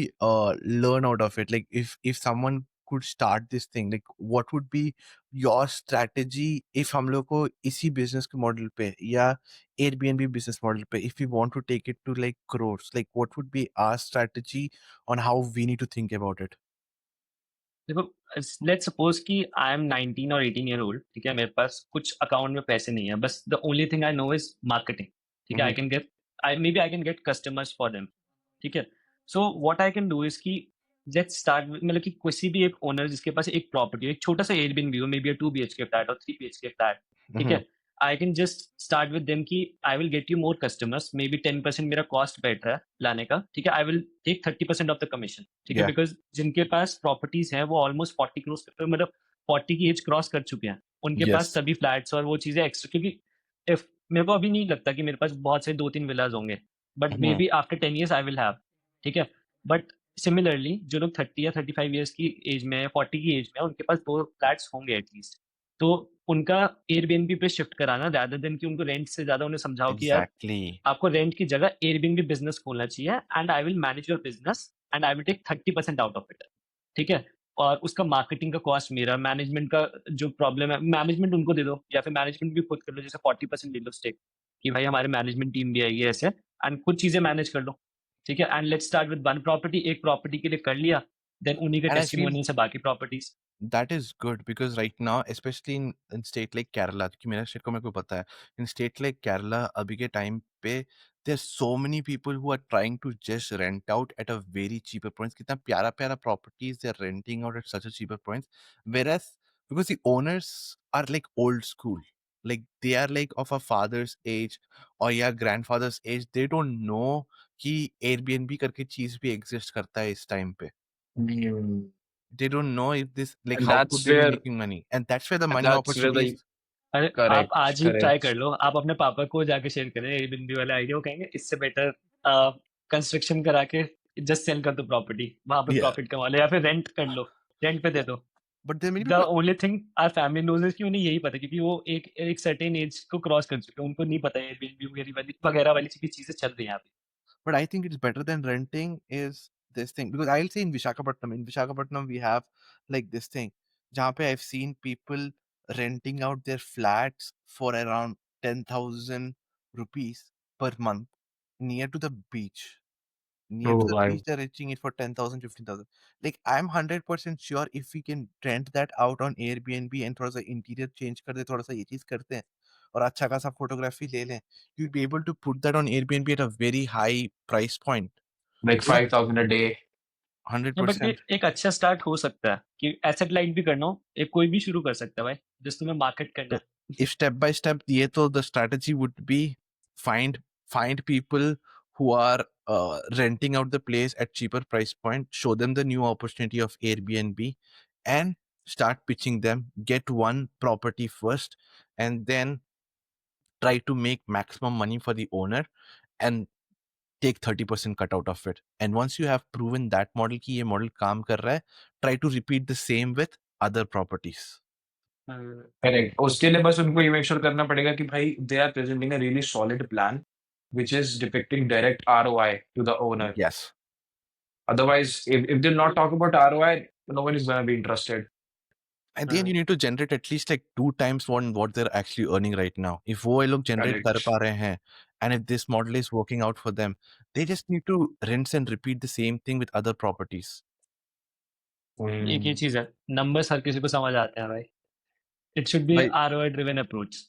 learn out of it? Like if someone could start this thing, like what would be your strategy if हम लोग को इसी business के model पे या Airbnb business model पे, if we want to take it to like crores, like what would be our strategy on how we need to think about it? देखो, लेट्स सपोज कि आई एम 19 और 18 ईयर ओल्ड, ठीक है, मेरे पास कुछ अकाउंट में पैसे नहीं है, बस the only thing I know is marketing. ठीक है, Mm-hmm. I can get customers for them. ठीक है, सो what I can do is कि लेट्स स्टार्ट, मतलब कि किसी भी एक ओनर जिसके पास एक प्रॉपर्टी, एक छोटा सा एयरबीएनबी हो, मे बी 2 BHK फ्लैट और 3 BHK फ्लैट, ठीक Mm-hmm. है, I can just start with them कि I will get you more customers, maybe 10% मेरा कॉस्ट बैठ रहा है लाने का, ठीक है, I will take 30% off the commission. ठीक है, Yeah. बिकॉज जिनके पास प्रॉपर्टीज हैं वो ऑलमोस्ट 40 करोड़, मतलब 40 की एज क्रॉस कर चुके हैं, उनके पास Yes. तभी फ्लैट्स और वो चीजें एक्स्ट्रा, क्योंकि इफ मेरे को अभी नहीं लगता कि मेरे पास बहुत से 2-3 विलाज होंगे, but may Mm-hmm. Be after 10 years I will have. ठीक है, बट सिमिलरली जो लोग 30 या 35 years की एज में है, 40 की एज में है, उनके पास 2 फ्लैट्स होंगे एटलीस्ट। तो उनका एयरबीएनबी पे शिफ्ट कराना, rather देन कि उनको रेंट से ज्यादा उन्हें समझाओ कि यार Exactly. आपको रेंट की जगह एयरबीएनबी बिजनेस खोलना चाहिए, and I will manage your business and I will take 30% out of it. ठीक है, और उसका मार्केटिंग का कॉस्ट मेरा, मैनेजमेंट का जो प्रॉब्लम है मैनेजमेंट उनको दे दो, या फिर मैनेजमेंट भी खुद कर लो, जैसे 40% ले लो स्टेक, कि भाई हमारे मैनेजमेंट टीम भी आएगी ऐसे, एंड कुछ चीजें मैनेज कर लो। ठीक है, and let's start with one property, एक प्रॉपर्टी के लिए कर लिया, देन उन्हीं के And I feel टेस्टिमोनियल से बाकी properties. that is good because right now, especially in state like Kerala, क्योंकि मेरा स्टेट को मेरे को पता है, in state like Kerala अभी के टाइम पे there's so many people who are trying to just rent out at a very cheaper points. कितना प्यारा प्यारा properties they're renting out at such a cheaper points, whereas because the owners are like old school, like they are like of a father's age or या grandfather's age, they don't know कि Airbnb करके चीज भी exist करता है इस टाइम पे. Mm. They don't know if this, like And how could that's they be where making money, and that's where the and money that's where opportunity the is. अरे आप correct, आज ही ट्राई कर correct. लो, आप अपने पापा को जाके शेयर करें एयरबीएनबी वाला आइडिया, वो कहेंगे इससे बेटर कंस्ट्रक्शन करा के जस्ट सेल कर दो प्रॉपर्टी, वहां पे Yeah, प्रॉफिट कमा लो, या फिर रेंट कर लो, रेंट पे दे yeah, दो। but there are many the people. Only thing are family knows is कि उन्हें यही पता है, क्योंकि वो एक एक सर्टेन एज को क्रॉस कर चुके हैं, उनको नहीं पता है एयरबीएनबी वगैरह वाली चीजें चल रही हैं यहाँ पे। But I think it's better than renting is this thing, because I'll say in Visakhapatnam. In Visakhapatnam, we have like this thing. जहाँ पे I've seen people renting out their flats for around 10,000 rupees per month near to the beach. Near to Oh, the I beach, they're reaching it for 10,000, 15,000. Like, I'm 100% sure if we can rent that out on Airbnb and थोड़ा सा interior change कर दे, थोड़ा सा ये चीज करते हैं और अच्छा खासा photography ले लें, you'd be able to put that on Airbnb at a very high price point. like Yeah, 5,000 a day. But ये 100%. एक अच्छा स्टार्ट हो सकता है कि एसेट लाइट भी करना हो, एक कोई भी शुरू कर सकता है भाई, जिस तुम्हें मार्केट करना So है। if step by step, ये तो the strategy would be find people who are renting out the place at cheaper price point, show them the new opportunity of Airbnb, and start pitching them. Get one property first, and then try to make maximum money for the owner, and take 30% cut out of it. And once you have proven that model कि ये model काम कर रहा है, try to repeat the same with other properties. Correct, उसके लिए बस उनको ये मेक श्योर करना पड़ेगा कि भाई they are presenting a really solid plan which is depicting direct ROI to the owner. Yes. Otherwise, if they'll not talk about ROI, no one is going to be interested. And then you need to generate at least like 2 times what they're actually earning right now. If वो ये लोग generate कर Correct. पा रहे हैं, and if this model is working out for them, they just need to rinse and repeat the same thing with other properties. एक ही चीज है, नंबर्स हर किसी को समझ आते हैं भाई. It should be भाई ROI driven approach.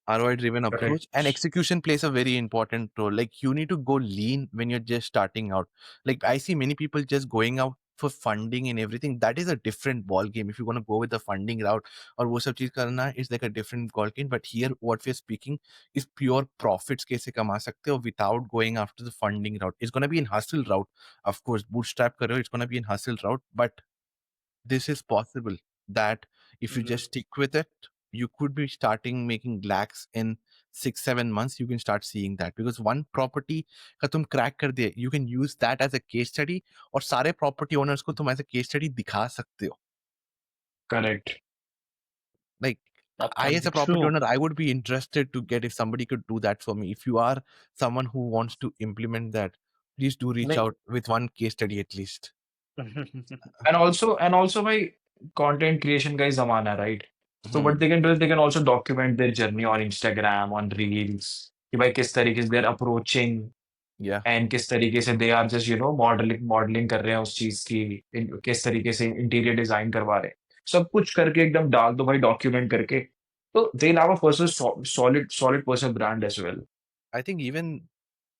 ROI driven approach and Correct. execution plays a very important role. Like you need to go lean when you're just starting out. Like I see many people just going out for funding and everything. That is a different ball game. If you want to go with the funding route or वो सब चीज करना is like a different ball game. But here what we're speaking is pure profits कैसे कमा सकते हो without going after the funding route. It's gonna be in hustle route. Of course, bootstrap करो, it's gonna be in hustle route. But this is possible that if you just stick with it, you could be starting making lakhs in 6-7 months. You can start seeing that because one property का तुम crack कर दिए, you can use that as a case study और सारे property owners को तुम as a case study दिखा सकते हो. Correct. Like That's I as a something property true. owner, I would be interested to get if somebody could do that for me. If you are someone who wants to implement that, please do reach Like- out with one case study at least. And also by content creation guys zamana, right? So Hmm. what they can do is they can also document their journey on Instagram, on Reels, कि भाई किस तरीके से they're approaching Yeah. and किस तरीके से they are just modeling कर रहे हैं उस चीज की, किस तरीके से इंटीरियर डिजाइन करवा रहे हैं, सब कुछ करके एकदम डाल दो भाई डॉक्यूमेंट करके, तो they'll have a solid personal brand as well. I think even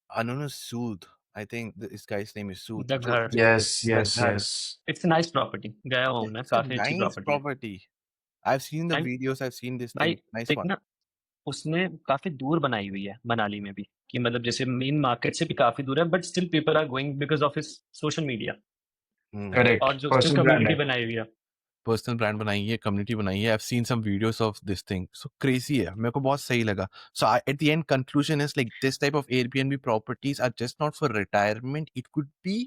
Anuna Sood, I think this guy's name is Sood. The घर. Yes. घर. It's a nice property. गया हूँ मैं, It's a काफी अच्छी nice property है. property. I've seen the And videos, I've seen this भाई thing. Nice देख one. ना, उसने काफी दूर बनाई हुई है मनाली में भी, कि मतलब जैसे मेन मार्केट से भी काफी दूर है, but still people are going because of his social media. Hmm. Correct. और जो उसने Personal brand कम्युनिटी है. बनाई हुई है. पर्सनल ब्रांड बनाई है, कम्युनिटी बनाई है. I've seen some videos of this thing. So crazy है. मेरे को बहुत सही लगा. So at the end conclusion is like this type of Airbnb properties are just not for retirement. It could be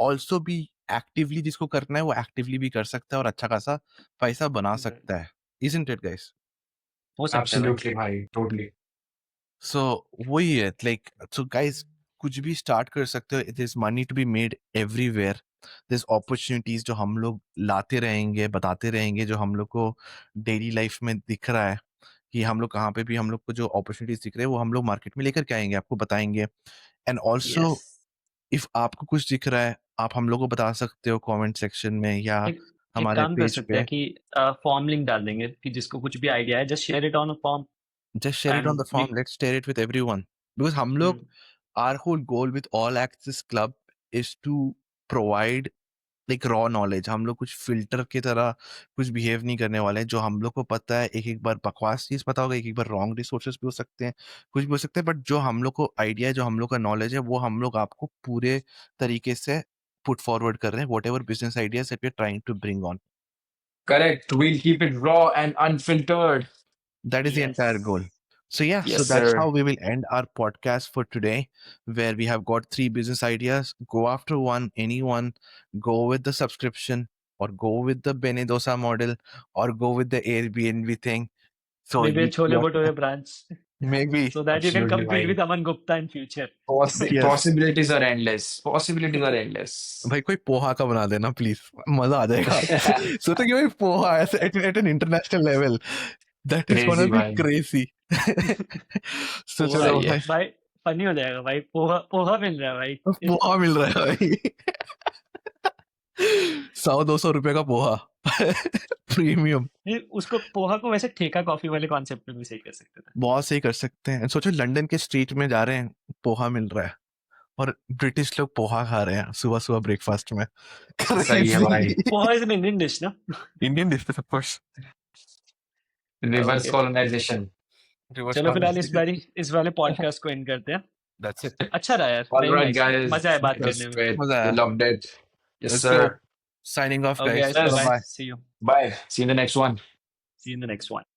also be actively जिसको करना है वो actively भी कर सकता है और अच्छा खासा पैसा बना सकता है. Isn't it guys? हो सकता है भाई. Absolutely भाई, totally. So वही है like so guys कुछ भी start कर सकते हो. There's money to be made everywhere. There's opportunities जो हम लोग लाते रहेंगे, बताते रहेंगे, जो हम लोग को डेली लाइफ में दिख रहा है कि हम लोग कहाँ पे भी हम लोग को जो अपॉर्चुनिटीज दिख रहे हैं वो हम लोग मार्केट में लेकर के आएंगे, आपको बताएंगे. And also Yes. इफ आपको कुछ दिख रहा है आप हम लोग को बता सकते हो कमेंट सेक्शन में या एक हमारे काम कर पेज सकते हैं पे. कि फॉर्म लिंक डाल देंगे कि जिसको कुछ भी आइडिया है, just share it on a form. Just share it on And the form. Let's share it with everyone. Because हम लोग, our whole goal with All Access Club is to provide like raw knowledge. हम लोग कुछ filter की तरह कुछ behave नहीं करने वाले हैं. जो हम लोग को पता है, एक बार बकवास चीज पता होगा, एक बार wrong resources भी हो सकते हैं, कुछ भी हो सकते हैं, but जो हम लोग को idea है, जो हम लोग का knowledge है, वो हम लोग आपको पूरे तरीके से put forward कर रहे हैं. Whatever business ideas that we're trying to bring on. Correct. We'll keep it raw and unfiltered. That is the entire goal. So yeah, Yes, so that's sir. how we will end our podcast for today, where we have got 3 business ideas. Go after one, anyone. Go with the subscription, or go with the Benedosa model, or go with the Airbnb thing. So maybe a you Chole got- Bhature branch, maybe so that you can Absolutely, compete भाई. with Aman Gupta in future. Yes. Possibilities are endless. Possibilities are endless. भाई कोई पोहा का बना देना प्लीज, मजा आ जाएगा. सोचो कि भाई पोहा ऐसे at an international level, that is gonna Crazy, be भाई. crazy. So पोहा चलो सही है. भाई, भाई फनी हो जाएगा भाई. पोहा मिल रहा है भाई. पोहा मिल रहा है भाई. 100-200 रुपए का पोहा प्रीमियम. नहीं, उसको पोहा को वैसे ठेका कॉफी वाले कॉन्सेप्ट में भी सही कर सकते थे. बहुत सही कर सकते हैं. सोचो लंदन के स्ट्रीट में जा रहे हैं, पोहा मिल रहा है और ब्रिटिश लोग पोहा खा रहे हैं सुबह सुबह ब्रेकफास्ट में. सही है भाई. Poha is an Indian dish ना. Indian dish of course. Reverse Okay. colonization. चलो फिलहाल इस वाले पॉडकास्ट को एंड करते हैं. That's it. अच्छा रहा यार. All Very right, nice. guys. मजा आया बात That's करने में. great. मजा आया. We loved it. Yes, Let's sir. go. Signing off Okay, guys. guys. Yes. Bye. Bye. See you. Bye. See you in the next one. See you in the next one.